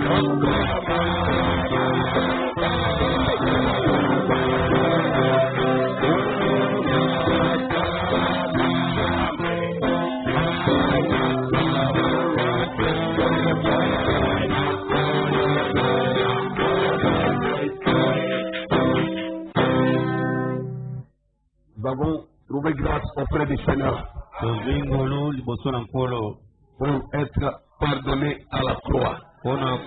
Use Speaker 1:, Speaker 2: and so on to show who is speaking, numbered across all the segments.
Speaker 1: Nous avons trouvé grâce auprès du Seigneur pour être pardonnés à la croix. Là,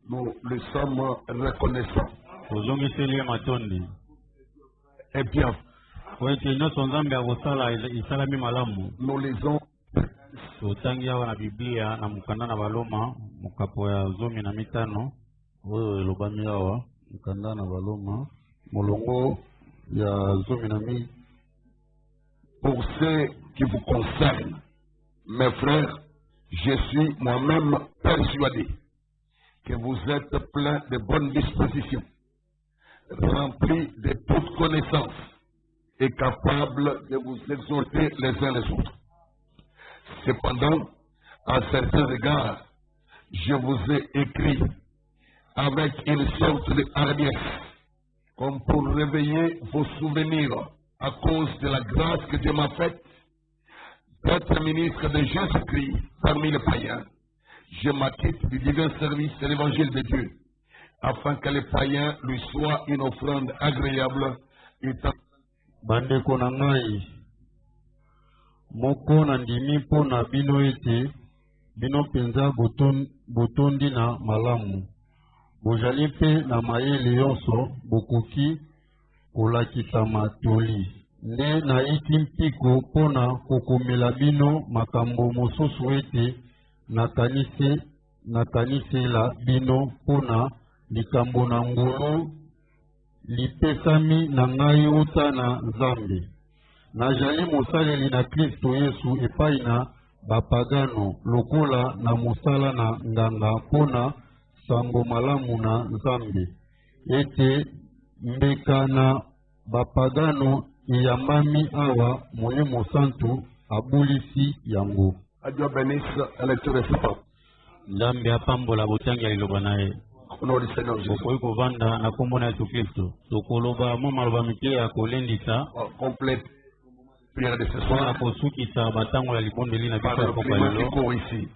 Speaker 1: nous le sommes reconnaissants. Et bien, nous lisons pour ce qui vous concerne, mes frères, je suis moi-même persuadé que vous êtes pleins de bonnes dispositions, remplis de toute connaissance et capables de vous exhorter les uns les autres. Cependant, à certains égards, je vous ai écrit avec une sorte de hardiesse, comme pour réveiller vos souvenirs à cause de la grâce que Dieu m'a faite d'être ministre de Jésus-Christ parmi les païens. Je m'acquitte du divin service de l'évangile de Dieu, afin que les païens lui soient une offrande agréable et
Speaker 2: bandeko na ngai moko na ndimi mpo na bino ete bino penza botondi na malamu bozali mpe na mayele nyonso bokoki kolakisa matoli nde naiki mpiko mpo na kokomela bino makambo mosusu ete nakanisela bino mpo na likambo na ngolu lipesami na ngai uta na Nzambe. Najali mosaleli na Kristo Yesu epai na bapagano lokola na mosala na nganga mpona sango malamu na Nzambe. Ete mbeka na bapagano eyambami awa Molimo Santu abulisi yango.
Speaker 1: Dieu bénisse la lecture de ce temps.
Speaker 2: Nzambe apambola botangi ya liloba na ye.
Speaker 1: Au nom du Seigneur Jésus. Complète prière de ce soir. Ici.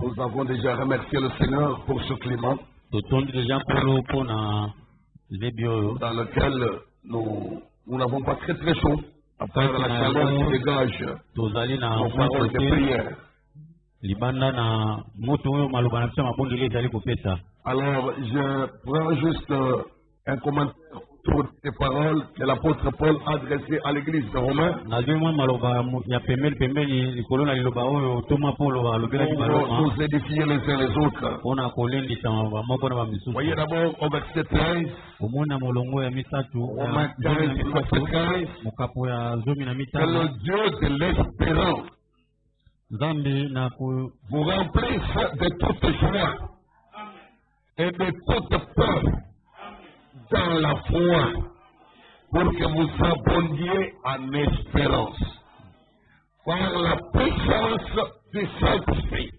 Speaker 1: Nous avons déjà remercié le Seigneur pour ce climat dans lequel nous n'avons pas très très chaud. Après la chaleur qui dégage nos paroles de prière. Alors, je prends juste un commentaire pour les paroles que l'apôtre Paul a adressées à l'église de Romains. Pour nous édifier les uns les autres. Voyez d'abord au verset 13. Romains 15, verset 13. Que le Dieu de l'espérance vous remplisse de toute joie et de toute peur dans la foi pour que vous abondiez en espérance par la puissance du Saint-Esprit.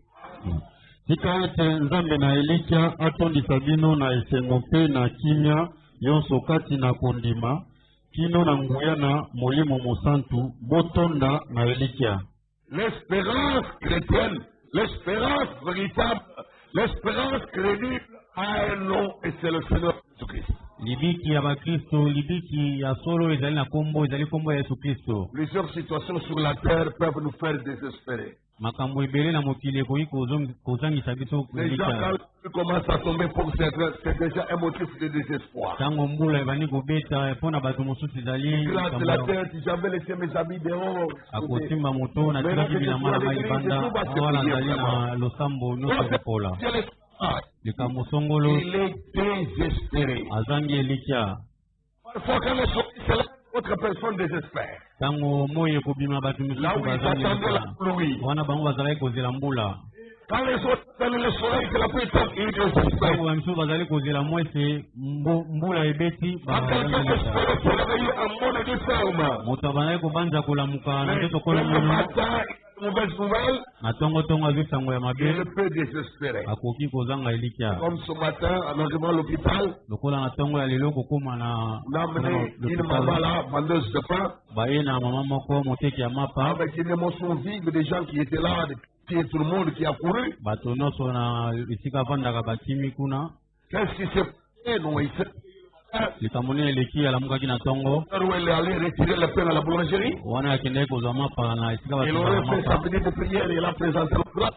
Speaker 2: Tika Nzambe na Elikia atondisa bino na esengo mpe na kimia yonso kati na kondima kino na nguya na Molimo Mosantu botonda na Elikia.
Speaker 1: L'espérance chrétienne, l'espérance véritable, l'espérance crédible a un nom et c'est le Seigneur Jésus-Christ.
Speaker 2: Libiki ya Bakristo, libiki ya solo ezali na kombo, ezali kombo ya Yesu Kristo.
Speaker 1: Plusieurs situations sur la terre peuvent nous faire désespérer.
Speaker 2: Makambo ebele na mokili ekoki kozangisa biso
Speaker 1: déjà quand tu commences à tomber pour c'est déjà un motif de désespoir.
Speaker 2: Tango mbula ebani kobeta mpona bato mosusu ezali
Speaker 1: de la terre, j'avais laissé mes habits dehors.
Speaker 2: akosimba moto na tikaki bilamba na mai libanda awa nazali na losambo nyonso kopola likambo songolo
Speaker 1: il est désespéré.
Speaker 2: azangi elikia
Speaker 1: parfois quand le soleil se lève, autre personne désespère.
Speaker 2: Tango moye kobima bato mosusu bazangi wana bango bazalaki kozela mbula.
Speaker 1: Quand les autres prennent le soleil, que la pluie tombe, ils désespèrent.
Speaker 2: Quand quelqu'un désespère
Speaker 1: pour réveiller un monde de ferme. Mais le matin, mauvaise nouvelle, il peut désespérer. Comme ce matin, en arrivant à l'hôpital, on a amené une maman là, vendeuse de pain, avec une émotion vive des gens qui étaient là, tout le monde qui a couru. Qu'est-ce qui s'est passé? Non, il s'est où elle est allée retirer le pain à la boulangerie. Il aurait fait sa petite prière et il a présenté le plat.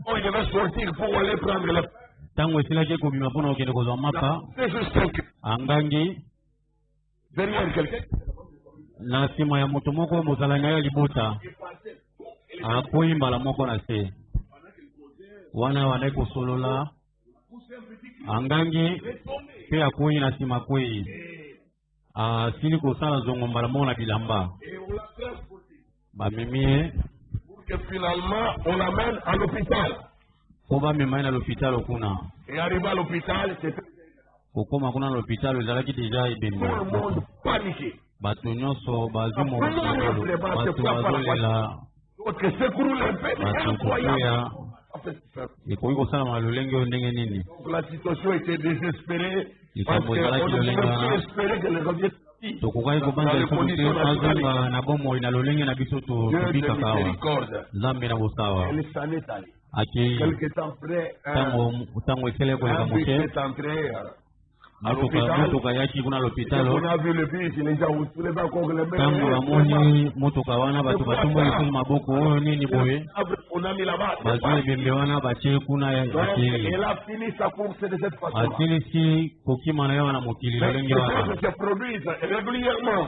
Speaker 1: Oh, il devait sortir pour aller prendre le pain. C'est juste quelqu'un. Derrière quelqu'un.
Speaker 2: Na sima ya moto moko mozala na yo libota akoyimbala moko na se wana wana kosolola angangi pe akoyi na sima kwei asili kosala zongo mbala moko na bilamba bamemie
Speaker 1: pour que finalement on l'amène à l'hôpital.
Speaker 2: Po bamema na l'hôpital okuna
Speaker 1: et arrivé à l'hôpital c'était
Speaker 2: kokoma kuna na l'hôpital ezalaki déjà ebembe
Speaker 1: tout le monde paniqué.
Speaker 2: Bato nyonso bazwi mokolo bato bazolela bato kokuya ekoki kosalama lolenge oyo ndenge nini likambo ezalaki lolenge wana tokokaki kobanda lisusu te azonga na bomoi na lolenge na biso tobikaka awa nzambe na bosawa akei ntango esele koleka moke motoka yaki kuna l'hôpital ntango bamoni motoka wana bato batumba lisusu maboko oyo nini boye bazwi ebembe wana batie kuna akei asilisi kokima na yo wana mokili lolenge wana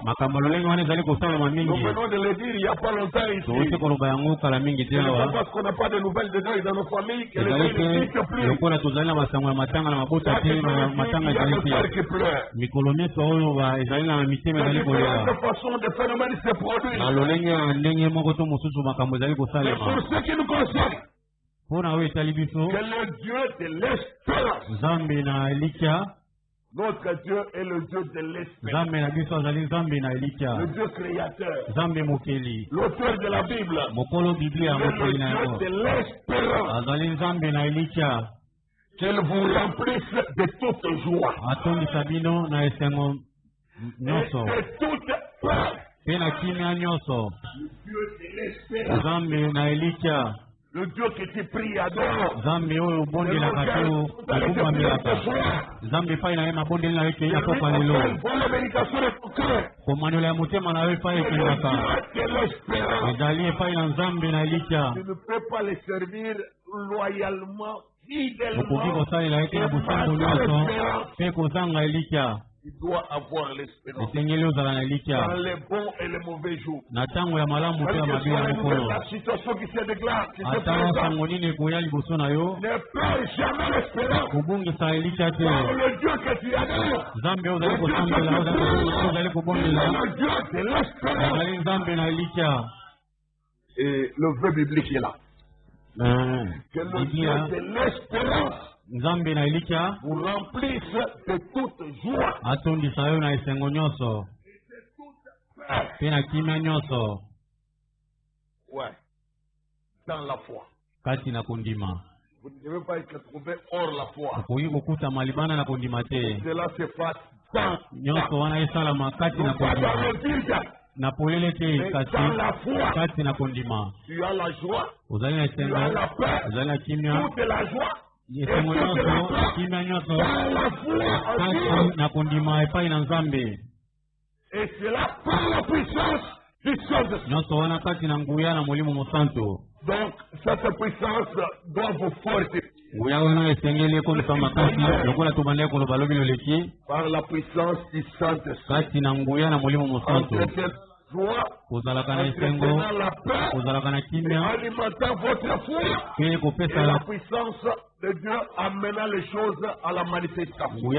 Speaker 2: makambo lolenge wana ezali kosalama mingi touti koloba yango kala mingi te awa ezali te lokola tozali na basango ya matanga na mabota te na matanga ezali mikolo nyonso oyo ezali na mitema ezali kolela na lolenge ya ndenge moko to mosusu makambo ezali kosalema mpona oyo etali biso nzambe na elikya
Speaker 1: Notre Dieu est le Dieu de l'espérance.
Speaker 2: Le
Speaker 1: Dieu créateur.
Speaker 2: L'auteur
Speaker 1: de la Bible.
Speaker 2: Le Dieu
Speaker 1: de l'espérance. Qu'elle vous remplisse de toute joie. Et de toute peur. Le Dieu de l'espérance. Le Dieu que tu pries adore. Tu ne peux pas les servir loyalement, fidèlement. Il doit avoir l'espérance dans les bons et les mauvais jours. La situation qui se déclare, qui se présente, ne perds jamais l'espérance. Par le Dieu que tu adores, le Dieu de l'espérance. Et le vœu biblique est là. Que le Dieu de l'espérance vous remplisse de toute joie. Ouais. Dans la foi. Vous ne devez pas être trouvé hors la foi. Cela se passe dans la foi. Dans la foi, tu as la joie, tu as la paix, toute la joie. Et toute la foi et cela par la puissance du Saint-Esprit. Donc, cette puissance doit vous fortifier. Par la puissance du Saint-Esprit. Joie, entraînant la paix, alimentant votre foi, et la puissance de Dieu amenant les choses à la manifestation.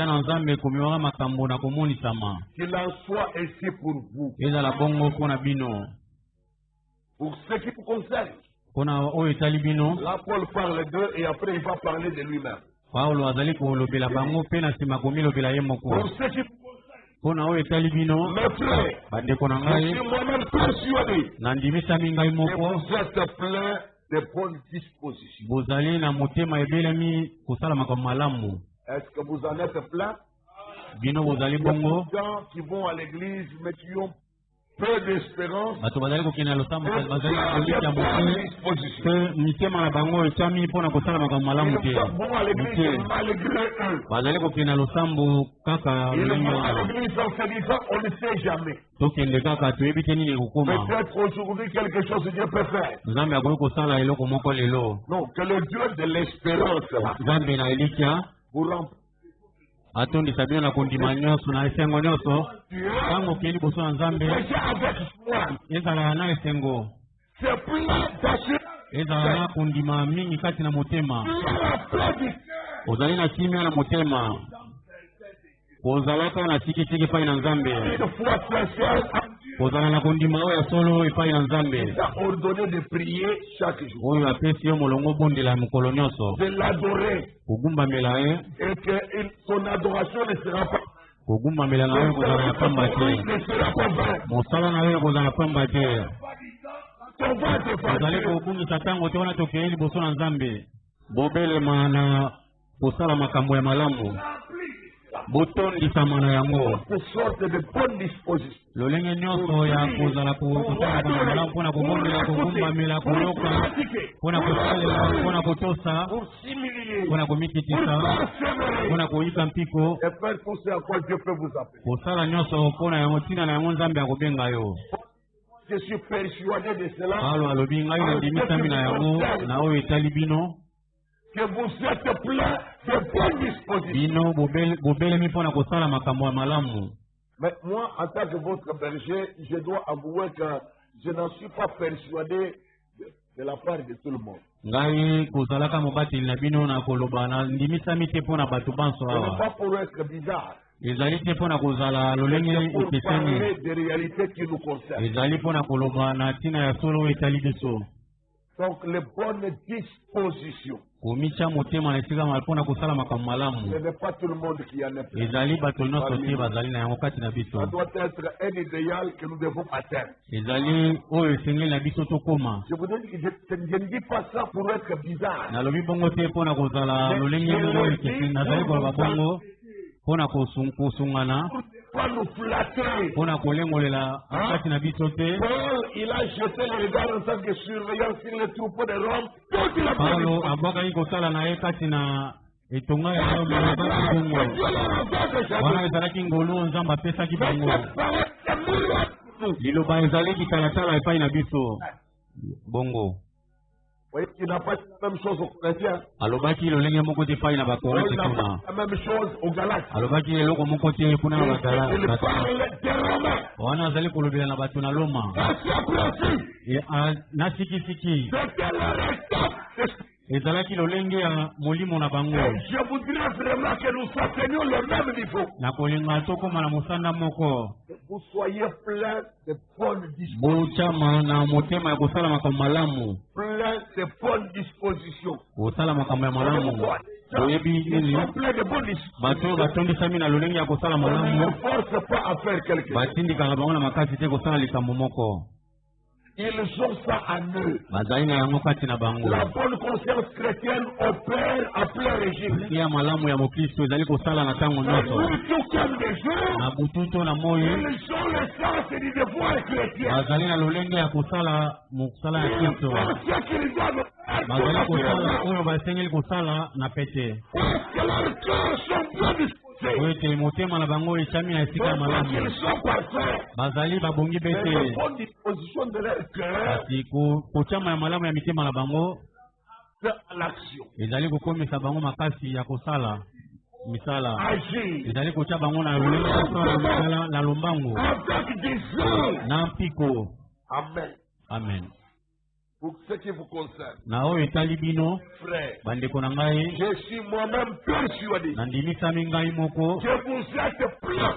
Speaker 1: Qu'il en soit ainsi pour vous. Pour ce qui vous concerne, Là, Paul parle d'eux et après il va parler de lui-même. Pour ceux qui mes frères, je suis moi-même persuadé que vous êtes plein de bonnes dispositions. Est-ce que vous en êtes plein? Il y a beaucoup de gens qui vont à l'église mais qui ont peu d'espérance. Il y a bonnes dispositions. Ils sont bons à l'église malgré eux. Ils vont à l'église en se disant on ne sait jamais. Peut-être aujourd'hui quelque chose Dieu peut faire. Non, que le Dieu de l'espérance vous remplisse.
Speaker 2: Atondi sabina na kundima nyoso na esengo nyoso tango keli boso na Nzambe ezala na esengo ezala na kundima mingi kati na motema ozali na kimia na motema ozalaka na tikitiki pai na Nzambe ozala na kundima oyo ya solo epai na Nzambe oyo apesi yo molongo bondela mokolo nyonso kogumbamela ye
Speaker 1: et que son adoration ne sera pas
Speaker 2: kogumbamela na yo kozala na pamba te mosala na yo kozala na pamba te ozali kobungisa ntango te wana tokei liboso na Nzambe bobelema na kosala makambo ya malamu botondisama na yango lolenge nyonso ya kozala kosala malamu mpona kobondela kogumbamela koloka mpona kosalela mpona kotosa mpona komititisa mpona koyika mpiko kosala nyonso mpona yango ntina na yango Nzambe akobenga yo alo alobi ngai nandimisami na yango na oyo etali bino
Speaker 1: que vous êtes plein de bonnes dispositions. Mais moi, en tant que votre berger, je dois avouer que je n'en suis pas persuadé de la part de tout le monde. Ce n'est pas pour être bizarre. C'est pour parler des réalités qui nous concernent. Donc les bonnes dispositions. Ce n'est pas tout le monde qui en est plein. Ça doit être un idéal que nous devons atteindre. Je vous dis que je ne dis pas ça pour être bizarre. Pas nous flatter. Paul, il a jeté le regard en tant que surveillant sur les troupeaux de Rome. Oui, il n'a pas la même chose aux chrétiens. Il n'a pas la même chose aux Galates. Il parle des Romains.
Speaker 2: ezalaki lolenge ya molimo na bango.
Speaker 1: Je voudrais vraiment que nous atteignions le même niveau.
Speaker 2: Na kolinga tokoma na mosanda moko.
Speaker 1: Vous soyez plein de bonnes dispositions.
Speaker 2: Bochama na motema ya kosala makambo malamu.
Speaker 1: Plein de bonnes dispositions.
Speaker 2: Kosala makambo ya malamu. Oyebi nini? Bato batondisami na lolenge ya kosala malamu.
Speaker 1: Ne force pas à faire quelque chose.
Speaker 2: Batindika bango na makasi te kosala likambo moko.
Speaker 1: Ils ont ça en eux. La
Speaker 2: bonne
Speaker 1: conscience chrétienne opère à plein régime.
Speaker 2: Ils sont
Speaker 1: comme des gens. Ils ont le sens du devoir chrétien. Parce que leurs cœurs sont bien disposés.
Speaker 2: Bazali babongi bete
Speaker 1: disposition de leur cœur
Speaker 2: kochama ya malamu ya mitema na bango
Speaker 1: l'action
Speaker 2: ezali kokomisa bango makasi ya kosala misala ezali kocha bango na misala na lombango na mpiko.
Speaker 1: Amen.
Speaker 2: Amen.
Speaker 1: Pour ce qui vous concerne,
Speaker 2: frère,
Speaker 1: je suis moi-même persuadé que vous êtes plein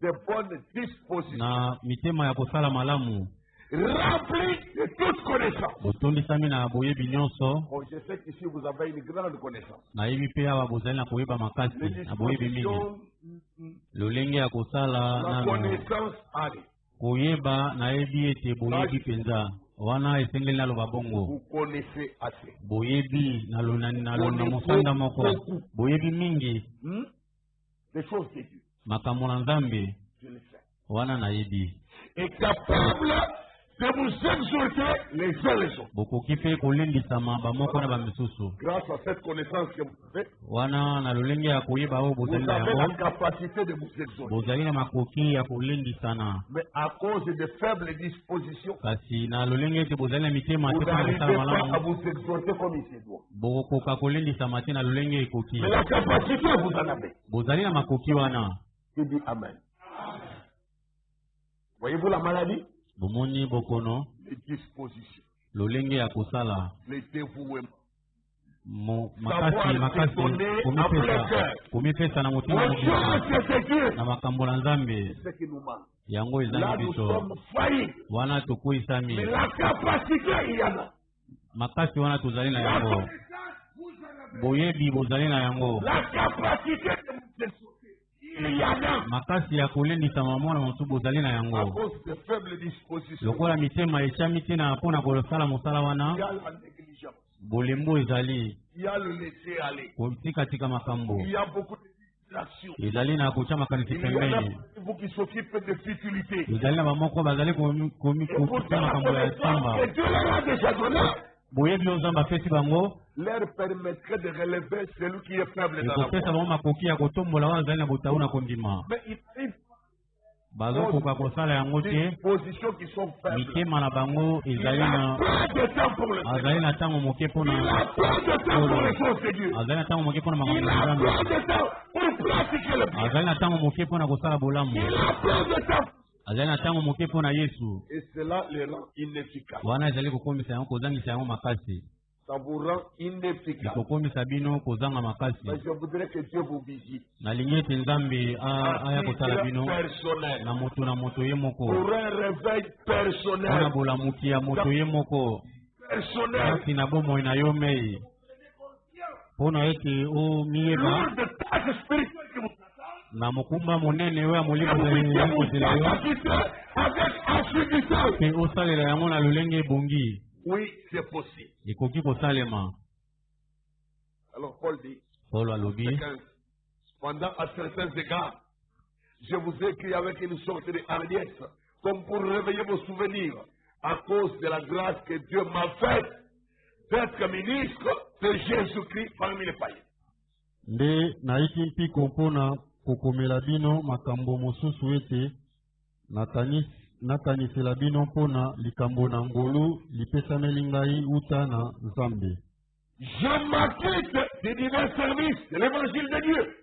Speaker 1: de bonnes dispositions. rempli de toute connaissance.
Speaker 2: botondisami na boyebi nyonso.
Speaker 1: Bon, je sais qu'ici vous avez une grande connaissance.
Speaker 2: nayebi mpe awa bozali na koyeba makasi
Speaker 1: Les
Speaker 2: na boyebi mingi.
Speaker 1: dispositions,
Speaker 2: lolenge ya kosala
Speaker 1: la
Speaker 2: nano
Speaker 1: connaissance allez.
Speaker 2: koyeba nayebi ete boyebi mpenza wana esengeli naloba bongo.
Speaker 1: Vous connaissez assez.
Speaker 2: boyebi na mosanda moko boyebi mingi
Speaker 1: Des choses de Dieu.
Speaker 2: makambo na nzambe
Speaker 1: Je le sais.
Speaker 2: wana nayebi.
Speaker 1: Et capable de vous exhorter les uns les autres.
Speaker 2: bokoki mpe kolendisama bamoko na bamisusu
Speaker 1: Grâce à cette connaissance que vous avez,
Speaker 2: wana na lolenge ya koyeba oyo
Speaker 1: vous
Speaker 2: bozali na
Speaker 1: avez la
Speaker 2: yango
Speaker 1: capacité de vous exhorter.
Speaker 2: bozali na makoki ya kolendisana.
Speaker 1: Mais à cause de faibles dispositions,
Speaker 2: kasi na lolenge ete bozali na mitema
Speaker 1: vous
Speaker 2: te mpona
Speaker 1: n'arrivez
Speaker 2: kosala
Speaker 1: pas à
Speaker 2: malamu
Speaker 1: vous exhorter comme il se doit.
Speaker 2: bokokoka kolendisama te na lolenge ekoki.
Speaker 1: Mais la capacité, vous en avez.
Speaker 2: bozali na makoki wana.
Speaker 1: Qui dit Amen. Voyez-vous la maladie?
Speaker 2: bomoni bokono
Speaker 1: Les dispositions,
Speaker 2: lolenge ya kosala
Speaker 1: les dévouements.
Speaker 2: makasi komipesa na motima mobimba na makambo na nzambe
Speaker 1: C'est ce qui nous manque.
Speaker 2: yango
Speaker 1: Là,
Speaker 2: ezali
Speaker 1: nous
Speaker 2: biso
Speaker 1: sommes faillis.
Speaker 2: wana tokoisami.
Speaker 1: Mais la capacité, il y en a.
Speaker 2: makasi wana tozali na
Speaker 1: La
Speaker 2: yango
Speaker 1: connaissance, vous en avez.
Speaker 2: boyebi bozali na yango
Speaker 1: La capacité de vous exhorter, il y en a.
Speaker 2: makasi ya kolendisama mwana motu bozali na
Speaker 1: À
Speaker 2: yango
Speaker 1: cause de faibles dispositions,
Speaker 2: lokola mitema etiami te na mpona kosala mosala
Speaker 1: il y
Speaker 2: wana
Speaker 1: a la négligence,
Speaker 2: bolembo ezali
Speaker 1: il y a le laisser aller,
Speaker 2: kotikatika makambo
Speaker 1: il y a beaucoup de distractions.
Speaker 2: ezali na kotia makanisi
Speaker 1: Il y en a
Speaker 2: pembeni
Speaker 1: vous qui s'occupent de futilité.
Speaker 2: ezali na bamoko bazali
Speaker 1: Et pourtant,
Speaker 2: kokuta
Speaker 1: la
Speaker 2: makambo ya
Speaker 1: connaissance
Speaker 2: samba
Speaker 1: que Dieu leur a déjà donnée
Speaker 2: boyebi oyo nzambe apesi bango
Speaker 1: leur permettrait de relever celui qui est faible dans la
Speaker 2: ekopesa
Speaker 1: foi.
Speaker 2: bango makoki ya kotombola wana azali na botau na kondima.
Speaker 1: Mais il arrive
Speaker 2: bazokoka kosala yango
Speaker 1: des
Speaker 2: te
Speaker 1: dispositions qui sont faibles.
Speaker 2: mitema na bango
Speaker 1: Il
Speaker 2: ezali
Speaker 1: a
Speaker 2: na
Speaker 1: peu de temps pour le
Speaker 2: azali
Speaker 1: Seigneur.
Speaker 2: na ntango moke
Speaker 1: Il
Speaker 2: mpona
Speaker 1: a peu de temps pour les choses de Dieu.
Speaker 2: azali na ntango moke mpona makambo
Speaker 1: Il
Speaker 2: na
Speaker 1: a
Speaker 2: nzambe
Speaker 1: peu de temps pour pratiquer le bien.
Speaker 2: azali na ntango moke mpona kosala bolamu
Speaker 1: Il a peu de temps.
Speaker 2: azali na ntango moke mpona yesu
Speaker 1: Et cela les rend inefficaces.
Speaker 2: wana ezali kokomisa yango kozangisa yango makasi
Speaker 1: Ça vous rend inefficace.
Speaker 2: ekokomisa bino kozanga makasi.
Speaker 1: Mais je voudrais que Dieu vous visite.
Speaker 2: nalingi ete nzambe aya kosala bino
Speaker 1: personnel.
Speaker 2: na moto ye moko
Speaker 1: Pour un réveil
Speaker 2: mpona
Speaker 1: personnel.
Speaker 2: bolamuki ya moto ye moko
Speaker 1: Personnel.
Speaker 2: kasi na bomoi na yo mei mpona ete omiyeba
Speaker 1: Lourd de tâches spirituelles que vous
Speaker 2: na mokumba monene oyo ya molimo
Speaker 1: attendez. Vous
Speaker 2: kozela yo
Speaker 1: capacité avec assiduité.
Speaker 2: mpe osalela yango na lolenge ebongi
Speaker 1: Oui, c'est possible.
Speaker 2: ekoki kosalema.
Speaker 1: Alors Paul dit,
Speaker 2: Paulo alobi
Speaker 1: 15, cependant à certains égards, je vous ai écrit avec une sorte de hardiesse, comme pour réveiller vos souvenirs, à cause de la grâce que Dieu m'a faite d'être ministre de Jésus-Christ parmi les païens.
Speaker 2: nde naiki mpiko mpona kokomela bino makambo mosusu ete nakanisela bino mpona likambo na ngolu lipesameli ngai uta na nzambe.
Speaker 1: Je m'acquitte des divers services de l'évangile de Dieu.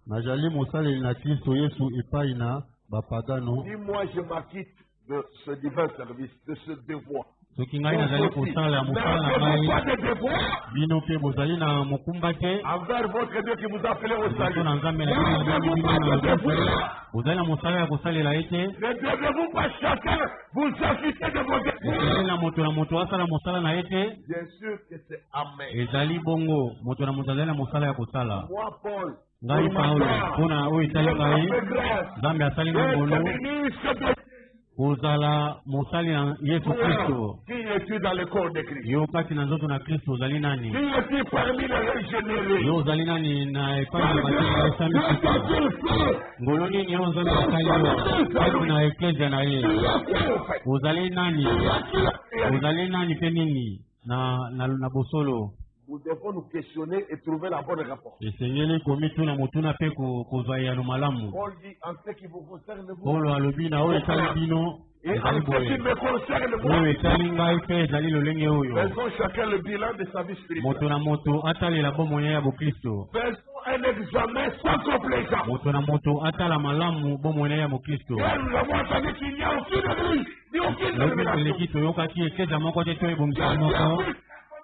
Speaker 2: nazali mosaleli na kristo yesu epai na bapagano.
Speaker 1: Dis-moi, je m'acquitte de ce divers service, de ce devoir.
Speaker 2: soki ngai nazali kosala mosala na
Speaker 1: N'avez-vous pas
Speaker 2: ngai
Speaker 1: de devoir
Speaker 2: bino mpe bozali na mokumba te
Speaker 1: envers votre Dieu qui vous a appelé au
Speaker 2: liboso
Speaker 1: salut?
Speaker 2: na nzambe na
Speaker 1: N'avez-vous pas de devoir?
Speaker 2: bozali na mosala ya kosalela ete
Speaker 1: Ne devez-vous pas chacun vous acquitter de vos
Speaker 2: ezali
Speaker 1: devoirs?
Speaker 2: na moto asala mosala na ye te.
Speaker 1: Bien sûr que c'est Amen.
Speaker 2: ezali bongo moto na moto azali na mosala ya kosala.
Speaker 1: Moi, Paul,
Speaker 2: ngai
Speaker 1: pour ma
Speaker 2: paulo
Speaker 1: part,
Speaker 2: mpona oyo etali
Speaker 1: Dieu m'a
Speaker 2: ngai
Speaker 1: fait grâce
Speaker 2: nzambe asali ngai
Speaker 1: d'être
Speaker 2: ngolu
Speaker 1: ministre de
Speaker 2: kozala mosali na yesu kristo.
Speaker 1: Qui es-tu dans le corps de Christ?
Speaker 2: yo kati na nzoto na kristo ozali nani?
Speaker 1: Qui es-tu parmi les régénérés?
Speaker 2: yo ozali nani na epai na bateka esami sika? ngolu nini oyo nzambe asali yo kati na eklesia na ye? ozali nani? ozali nani mpe nini na bosolo?
Speaker 1: Nous devons nous questionner et trouver la bonne réponse.
Speaker 2: esengeli komituna motuna mpe kozwa eyano malamu.
Speaker 1: Paul dit en ce qui vous concerne, vous.
Speaker 2: paulo alobi na oyo etali bino
Speaker 1: Et en
Speaker 2: ezali
Speaker 1: ce qui
Speaker 2: boye
Speaker 1: me concerne,
Speaker 2: oyo
Speaker 1: moi.
Speaker 2: etali ngai mpe ezali lolenge oyo
Speaker 1: Faisons chacun le bilan de sa vie spirituelle.
Speaker 2: moto na moto atalela bomoi ya bokristo.
Speaker 1: Faisons un examen sans complaisance.
Speaker 2: moto na moto atala malamu bomoi ya mokristo.
Speaker 1: Et nous avons entendu qu'il n'y a aucune nuit, ni aucune
Speaker 2: lobi
Speaker 1: révélation.
Speaker 2: eleki toyokaki ekeza moko te to ebongisa
Speaker 1: Dieu a
Speaker 2: moko
Speaker 1: pris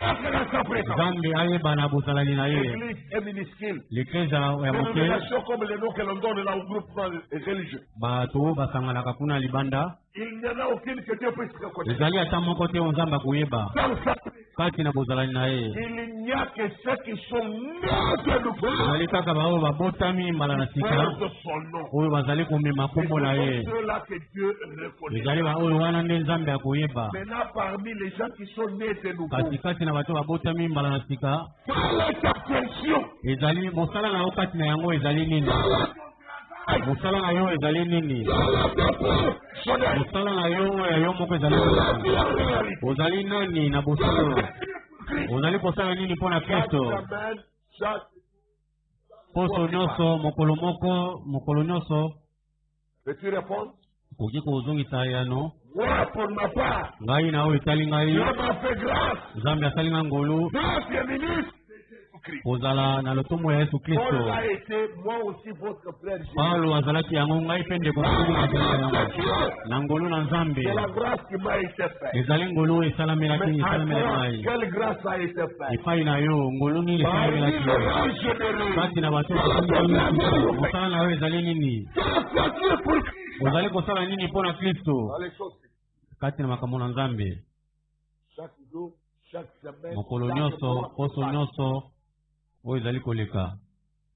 Speaker 1: notre dans sa présence.
Speaker 2: nzambe ayeba na bozalani na ye.
Speaker 1: L'église est minuscule.
Speaker 2: lekeza ya moke
Speaker 1: Dénomination comme le nom que l'on donne là au groupement religieux.
Speaker 2: bato oyo basanganaka kuna libanda
Speaker 1: Il n'y n'y en a aucune que Dieu puisse reconnaître.
Speaker 2: ezali ata moko te onzamba kuyeba
Speaker 1: Dans sa
Speaker 2: kati na bozalani na ye
Speaker 1: il n'y a que ceux qui sont nés de nouveau.
Speaker 2: ezali kaka baoyo babotami mbala na sika
Speaker 1: Porte son nom.
Speaker 2: oyo bazali komema kombo na ye
Speaker 1: C'est ceux-là que Dieu reconnaît.
Speaker 2: ezali baoyo wana nde nzambe akoyeba
Speaker 1: Maintenant, parmi les gens qui sont nés de nouveau,
Speaker 2: katikati na bato babotami mbala na sika
Speaker 1: quelle est ta fonction?
Speaker 2: ezali mosala na yo kati na yango ezali nini mosala na yo ezali nini mosala na yo ya yo moko ezali nini ozali nani na bosolo ozali kosala nini mpo na kristo poso nyonso mokolo nyonso
Speaker 1: Peux-tu répondre?
Speaker 2: okoki kozongisa yano
Speaker 1: Moi, pour ma part,
Speaker 2: ngai na oyo etali ngai
Speaker 1: Dieu m'a fait grâce.
Speaker 2: nzambe asali nga ngolu
Speaker 1: Grâce et ministre de Jésus-Christ.
Speaker 2: kozala na lotombo ya yesu kristo
Speaker 1: Paul a été, moi aussi, votre frère Jésus.
Speaker 2: paulo azalaki yango ngai mpe ndeko nakolinga yango na ngolu na nzambe
Speaker 1: C'est la grâce qui m'a été faite.
Speaker 2: ezali ngolu
Speaker 1: Mais
Speaker 2: esalamelaki
Speaker 1: à toi,
Speaker 2: ngai
Speaker 1: quelle grâce a été faite?
Speaker 2: epai na yo ngolu nini
Speaker 1: Parmi les
Speaker 2: esalamelaki
Speaker 1: gens généreux.
Speaker 2: kati na bato mosala na yo ezali nini
Speaker 1: Dieu pour Christ.
Speaker 2: ozali kosala nini mpo na kristo
Speaker 1: Dans les choses,
Speaker 2: kati na makambo na nzambe
Speaker 1: chaque jour, chaque semaine,
Speaker 2: mokolo
Speaker 1: chaque
Speaker 2: nyonso
Speaker 1: mois,
Speaker 2: poso nyonso oyo ezali koleka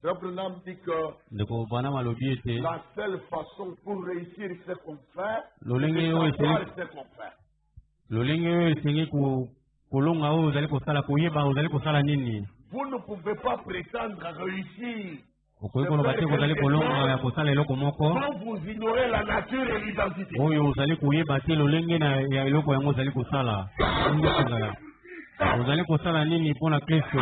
Speaker 1: Abraham dit que
Speaker 2: ndeko bana malobi ete
Speaker 1: la seule façon pour réussir ce qu'on fait,
Speaker 2: lolenge
Speaker 1: c'est
Speaker 2: oyo
Speaker 1: de savoir
Speaker 2: esengeli
Speaker 1: ce qu'on fait.
Speaker 2: lolenge oyo esengi kolonga oyo ozali kosala koyeba ozali kosala nini
Speaker 1: Vous ne pouvez pas prétendre à réussir
Speaker 2: okoki koloba te kozali kolonga ya kosala eloko moko
Speaker 1: quand vous ignorez la nature et l'identité.
Speaker 2: oyo ozali koyeba te lolenge ya eloko yango ozali kosala ozali kosala nini mpo na kristo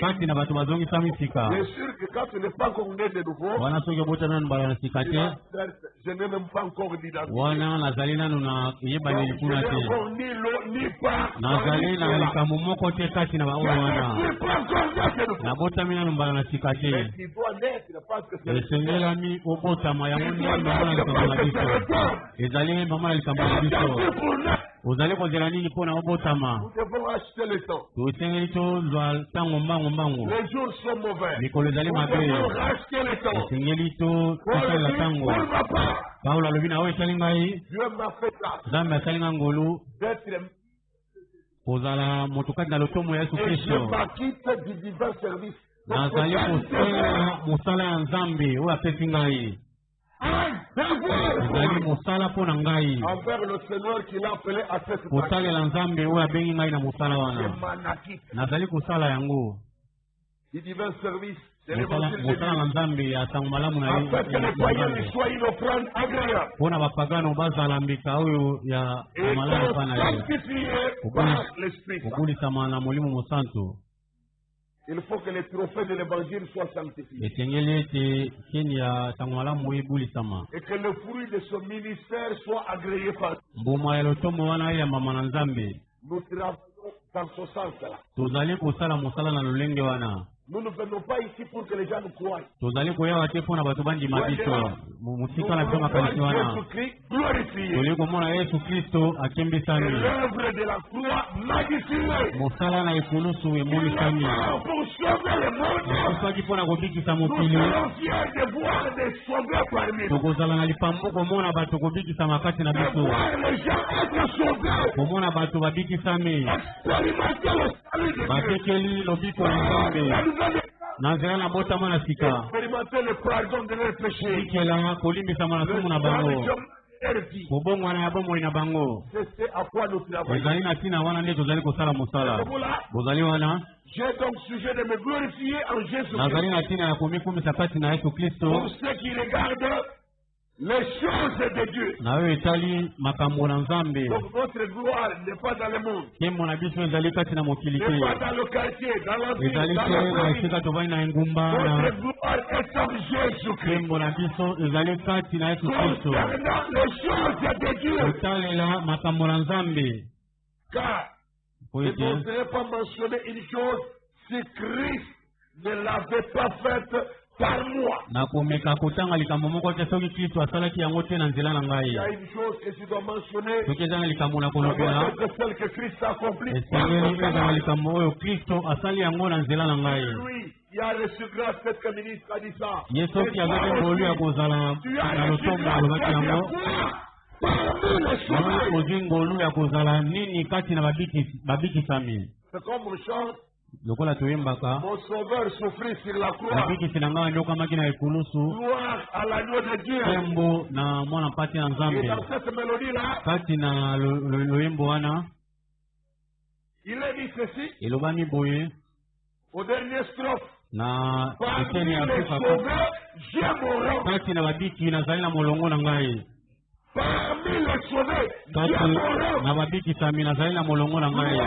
Speaker 2: kati na bato bazongisami sika
Speaker 1: Bien sûr que quand tu n'es pas encore né de nouveau,
Speaker 2: wana soki obota nanu mbala na sika
Speaker 1: tu
Speaker 2: te
Speaker 1: vas faire, je n'ai même pas encore d'identité.
Speaker 2: wana nazali nanu na yebani
Speaker 1: Donc, je
Speaker 2: likuna
Speaker 1: n'ai
Speaker 2: te
Speaker 1: encore ni l'eau ni pas.
Speaker 2: nazali na likambo moko te kati na baoyo
Speaker 1: Je
Speaker 2: wana
Speaker 1: ne suis pas encore né de nouveau.
Speaker 2: nabotami nanu mbala na sika te
Speaker 1: Mais tu dois naître parce que c'est le
Speaker 2: esengelami obotama yango nde mama na likambo na biso ezali mama na likambo na biso
Speaker 1: Seigneur pour naître.
Speaker 2: ozali kozela nini mpo na obotama
Speaker 1: Nous devons acheter le temps.
Speaker 2: tosengeli tozwa ntango mbango
Speaker 1: Les jours sont mauvais.
Speaker 2: mikolo ezali
Speaker 1: Nous
Speaker 2: mabe
Speaker 1: devons racheter le temps.
Speaker 2: esengeli
Speaker 1: Paul
Speaker 2: tosalela
Speaker 1: dit,
Speaker 2: ntango
Speaker 1: pour ma part,
Speaker 2: paulo alobi na oyo esali ngai
Speaker 1: Dieu m'a fait grâce
Speaker 2: nzambe asali nga ngolu
Speaker 1: d'être
Speaker 2: kozala moto kati na lotomo ya yesu
Speaker 1: et je
Speaker 2: kristo
Speaker 1: m'acquitte du divin service.
Speaker 2: nazali kosala mosala ya nzambe oyo apesi ngai ezali mosala mpo na ngai
Speaker 1: Envers le Seigneur qui l'a appelé à cette
Speaker 2: kosalela nzambe oyo abengi ngai na mosala
Speaker 1: Je
Speaker 2: wana
Speaker 1: m'en acquitte.
Speaker 2: nazali kosala yango
Speaker 1: Du divin service, c'est
Speaker 2: mosala
Speaker 1: l'évangile de
Speaker 2: mosala na
Speaker 1: Dieu.
Speaker 2: nzambe ya sango malamu na
Speaker 1: Afin que les païens
Speaker 2: nzambe
Speaker 1: lui soient une offrande agréable
Speaker 2: mpo na bapagano bazala mbeka oyo ya
Speaker 1: et
Speaker 2: malamu mpa na ye
Speaker 1: sanctifiés par l'Esprit Saint.
Speaker 2: kobulisama na molimo mosantu
Speaker 1: Il faut que les trophées de l'évangile soient sanctifiés.
Speaker 2: esengeli ete keni ya sango malamu ebulisama
Speaker 1: Et que le fruit de ce ministère soit agréé par
Speaker 2: mbuma ya lotomo wana eyambama na nzambe
Speaker 1: nous. Travaillons dans ce sens-là.
Speaker 2: tozali kosala mosala na lolenge wana
Speaker 1: Nous ne venons pas ici pour que les gens nous croient.
Speaker 2: tozali koyawa te mpo na bato bandima biso
Speaker 1: Nous
Speaker 2: mosika na biso
Speaker 1: voulons
Speaker 2: makanisi
Speaker 1: voir
Speaker 2: wana
Speaker 1: Jésus-Christ glorifié.
Speaker 2: toli komona yesu kristo
Speaker 1: Et
Speaker 2: akembisami
Speaker 1: l'œuvre de la croix magnifiée.
Speaker 2: mosala na ekulusu emonisami
Speaker 1: Pour sauver le monde.
Speaker 2: ekusaki mpo na kobikisa
Speaker 1: Nous
Speaker 2: mokili
Speaker 1: serons fiers de voir des sauvés parmi nous.
Speaker 2: tokozala na lipambo komona bato kobikisama kati na
Speaker 1: De
Speaker 2: biso
Speaker 1: voir les gens être sauvés.
Speaker 2: komona bato babikisami
Speaker 1: Expérimenter le salut de Dieu.
Speaker 2: batekeli lobiko na nzambe
Speaker 1: La nouvelle
Speaker 2: na nzela na botama na sika
Speaker 1: expérimenter le pardon de leurs péchés.
Speaker 2: tikela kolimbisama na sumu na bango kobongwana ya bomoi na bango
Speaker 1: C'est ce à quoi nous travaillons.
Speaker 2: ezali na ntina wana nde tozali kosala mosala
Speaker 1: Voilà.
Speaker 2: bozali wana
Speaker 1: J'ai donc sujet de me glorifier en Jésus-Christ.
Speaker 2: nazali na ntina ya komikumisa kati na yesu kristo
Speaker 1: Pour ceux qui regardent les choses de Dieu.
Speaker 2: na oyo etali makambo na nzambe
Speaker 1: Donc notre gloire n'est pas dans le monde,
Speaker 2: nkembo na biso ezali kati na mokili
Speaker 1: n'est
Speaker 2: te
Speaker 1: pas dans le quartier, dans la ville,
Speaker 2: ezali
Speaker 1: dans
Speaker 2: te
Speaker 1: la
Speaker 2: na
Speaker 1: famille.
Speaker 2: esika tovandi na engumba
Speaker 1: Notre
Speaker 2: na
Speaker 1: gloire est en Jésus-Christ.
Speaker 2: nkembo na biso ezali kati na yesu kristo
Speaker 1: Concernant les choses de Dieu.
Speaker 2: kotalela makambo na nzambe
Speaker 1: Car
Speaker 2: po
Speaker 1: je
Speaker 2: ete
Speaker 1: n'oserais pas mentionner une chose si Christ ne l'avait pas faite par moi.
Speaker 2: nakomeka kotanga likambo moko te soki kristo asalaki yango te na nzela na
Speaker 1: Il y
Speaker 2: ngai
Speaker 1: a une chose que je dois mentionner.
Speaker 2: soki eza na likambo na
Speaker 1: Ça doit
Speaker 2: kolobela
Speaker 1: être celle que Christ a accomplie.
Speaker 2: esengeli ezala likambo oyo kristo asali yango na nzela na ngai
Speaker 1: Lui, il a reçu grâce, peut-être que le ministre a dit ça.
Speaker 2: ye soki azaki ngolu ya kozala
Speaker 1: Tu as
Speaker 2: na
Speaker 1: reçu
Speaker 2: lotombo
Speaker 1: grâce,
Speaker 2: alobaki yango
Speaker 1: parmi les sauvages.
Speaker 2: Kozingolu ya kozala nini kati na babikisami.
Speaker 1: C'est comme on chante.
Speaker 2: Lokola toyembaka.
Speaker 1: Mon sauveur souffrit sur la croix.
Speaker 2: Babikisi nanga nyokamaki na ekulusu.
Speaker 1: Gloire à l'agneau de Dieu.
Speaker 2: Tembo na mwana mpati na Nzambe.
Speaker 1: Et dans cette mélodie-là,
Speaker 2: kati na loyembo wana.
Speaker 1: Il est dit ceci.
Speaker 2: Elobani boye.
Speaker 1: Au dernier strophe.
Speaker 2: Na
Speaker 1: parmi les sauveurs, j'ai mon rang.
Speaker 2: kati na babiki nazali na molongo na ngai.
Speaker 1: Parmi les sauveurs, j'ai
Speaker 2: kati
Speaker 1: mon rang.
Speaker 2: na babiki sami nazali na molongo na ngai.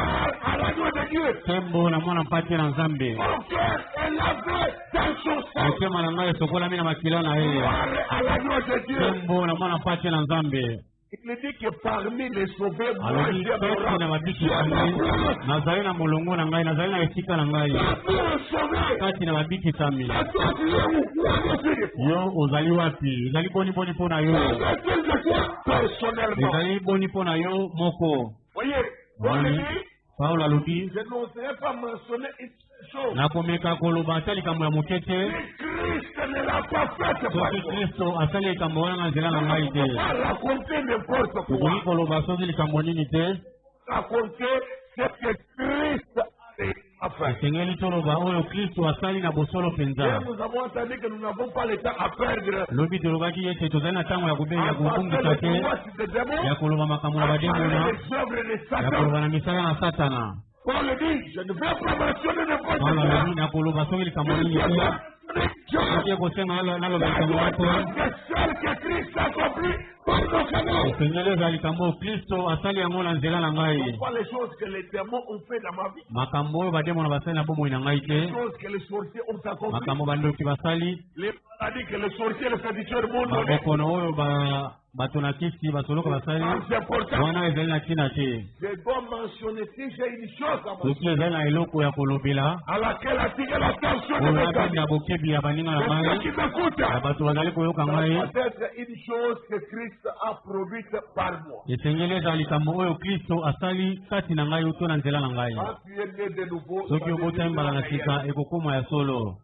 Speaker 1: À l'agneau de Dieu.
Speaker 2: Tembo na mwana mpati na Nzambe.
Speaker 1: Mon cœur est lavé dans son sang.
Speaker 2: Motema na ngai esokolami na makila na ye.
Speaker 1: À l'agneau de Dieu.
Speaker 2: Tembo na mwana mpati na Nzambe.
Speaker 1: Il dit que parmi les sauveurs, moi
Speaker 2: alobi
Speaker 1: j'ai mon
Speaker 2: kati na
Speaker 1: rang.
Speaker 2: babiki sami nazali na molongo na ngai nazali na esika na ngai.
Speaker 1: Parmi les sauveurs,
Speaker 2: kati na babiki sami
Speaker 1: à toi, tu es où?
Speaker 2: yo ozali wapi? ezali boni mpo na yo.
Speaker 1: Personnellement.
Speaker 2: ezali boni mpo na yo moko.
Speaker 1: Voyez, on le dit,
Speaker 2: Paulo alobi
Speaker 1: je n'oserais pas mentionner une chose.
Speaker 2: nakomeka koloba ata likambo ya moke te
Speaker 1: Si Christ ne l'a pas fait,
Speaker 2: soki
Speaker 1: pas
Speaker 2: kristo asali likambo wana na nzela na ngai te.
Speaker 1: pas raconter n'importe
Speaker 2: tokoki
Speaker 1: quoi.
Speaker 2: koloba soki likambo nini te.
Speaker 1: Raconter ce que Christ a fait.
Speaker 2: esengeli toloba oyo kristo asali na bosolo
Speaker 1: Et
Speaker 2: mpenza.
Speaker 1: nous avons entendu que nous n'avons pas le temps à perdre.
Speaker 2: lobi tolobaki ete tozali na ntango ya
Speaker 1: En
Speaker 2: kobungisa
Speaker 1: passant
Speaker 2: te
Speaker 1: le pouvoir sur des démons,
Speaker 2: ya koloba makambo na
Speaker 1: à
Speaker 2: bademona
Speaker 1: parler des œuvres de
Speaker 2: ya
Speaker 1: Satan.
Speaker 2: koloba na misala na satana.
Speaker 1: Paul dit, je ne vais pas mentionner n'importe
Speaker 2: Paulo
Speaker 1: quoi.
Speaker 2: alobi na koloba soki likambo
Speaker 1: Je
Speaker 2: nini
Speaker 1: ne vais
Speaker 2: te
Speaker 1: pas
Speaker 2: soki ekosenga naloba likambo
Speaker 1: mentionner
Speaker 2: moko.
Speaker 1: celle que Christ a accompli par nos canaux.
Speaker 2: esengeli eza likambo kristo asali yango na nzela na ngai.
Speaker 1: Pas les choses que les démons ont fait dans ma vie.
Speaker 2: makambo oyo bademona basali na bomoi na ngai
Speaker 1: Les
Speaker 2: te.
Speaker 1: choses que les sorciers ont accompli.
Speaker 2: makambo bandoki basali.
Speaker 1: Les maladies que les sorciers et les séducteurs m'ont donné.
Speaker 2: babokono oyo bato na kisi basoloka basali
Speaker 1: C'est important.
Speaker 2: wana ezali na ntina te.
Speaker 1: Je dois mentionner si j'ai une chose à mentionner,
Speaker 2: soki ezali na eloko ya kolobela
Speaker 1: à laquelle attirer l'attention de
Speaker 2: oyo
Speaker 1: mes
Speaker 2: napemi
Speaker 1: amis.
Speaker 2: ya bokebi ya baninga na
Speaker 1: De ceux
Speaker 2: ngai
Speaker 1: qui m'écoutent.
Speaker 2: ya bato bazali koyoka
Speaker 1: Ça
Speaker 2: ngai.
Speaker 1: doit être une chose que Christ a produite par moi.
Speaker 2: esengeli ezala likambo oyo kristo asali kati na ngai uto na nzela na ngai.
Speaker 1: Quand tu es né de nouveau,
Speaker 2: soki obotami mbala na sika ekokoma ya solo.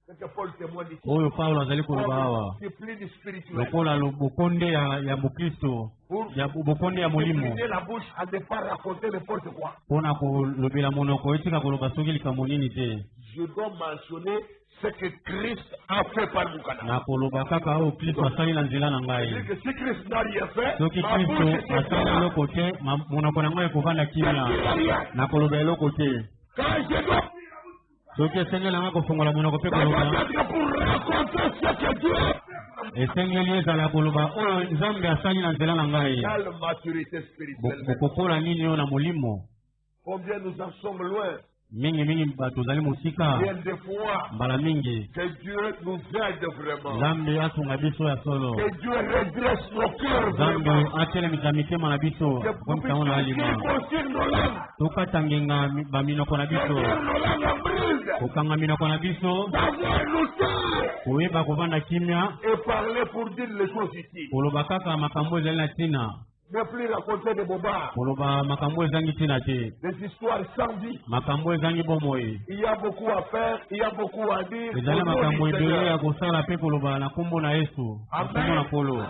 Speaker 1: c'est que Paul témoigne ici.
Speaker 2: oyo paulo azali koloba awa
Speaker 1: Discipline spirituelle.
Speaker 2: lokola bokonde ya bokristo ya bokonde ya molimo
Speaker 1: Discipliner la bouche à ne pas raconter n'importe quoi.
Speaker 2: mpona kolobela monoko etika koloba soki likambo nini te.
Speaker 1: Je dois mentionner ce que Christ a fait par mon canal.
Speaker 2: na koloba kaka oyo kristo asali na nzela na ngai.
Speaker 1: C'est que si Christ n'a rien fait,
Speaker 2: soki
Speaker 1: ma bouche
Speaker 2: kristo
Speaker 1: est
Speaker 2: asali
Speaker 1: fermée.
Speaker 2: eloko te monoko na ngai ekovanda kimia
Speaker 1: Rien.
Speaker 2: na koloba eloko te.
Speaker 1: Quand je dois
Speaker 2: soki esengeli ngai kofungola monoko mpe
Speaker 1: ça doit
Speaker 2: koloba
Speaker 1: être pour raconter ce que Dieu a fait.
Speaker 2: esengeli ezala koloba oyo nzambe asali na nzela na ngai.
Speaker 1: Quelle maturité spirituelle.
Speaker 2: bokokola nini oyo na molimo.
Speaker 1: Combien nous en sommes loin.
Speaker 2: mingi bato ozali mosika
Speaker 1: Bien des fois,
Speaker 2: mbala mingi.
Speaker 1: que Dieu nous aide vraiment.
Speaker 2: nzambe asunga biso ya solo.
Speaker 1: Que Dieu redresse nos cœurs
Speaker 2: nzambe
Speaker 1: vraiment.
Speaker 2: atelemisa mitema na biso
Speaker 1: Que
Speaker 2: komisango na alima.
Speaker 1: circoncire nos langues.
Speaker 2: tokata ngenga baminoko na
Speaker 1: Que
Speaker 2: biso
Speaker 1: nos langues en brise.
Speaker 2: kokanga minoko na biso
Speaker 1: D'avoir nous taire.
Speaker 2: koyeba kovanda kimia
Speaker 1: Et parler pour dire les choses ici.
Speaker 2: koloba kaka makambo ezali na ntina
Speaker 1: Ne plus raconter des bobards.
Speaker 2: koloba makambo ezangi ntina te
Speaker 1: Des histoires sans vie.
Speaker 2: makambo ezangi bomoi
Speaker 1: Il y a beaucoup à faire. Il y a beaucoup à dire.
Speaker 2: ezali
Speaker 1: Au nom
Speaker 2: makambo
Speaker 1: du
Speaker 2: ebele
Speaker 1: Seigneur.
Speaker 2: ya kosala mpe koloba na nkombo na yesu na nkombo na polo.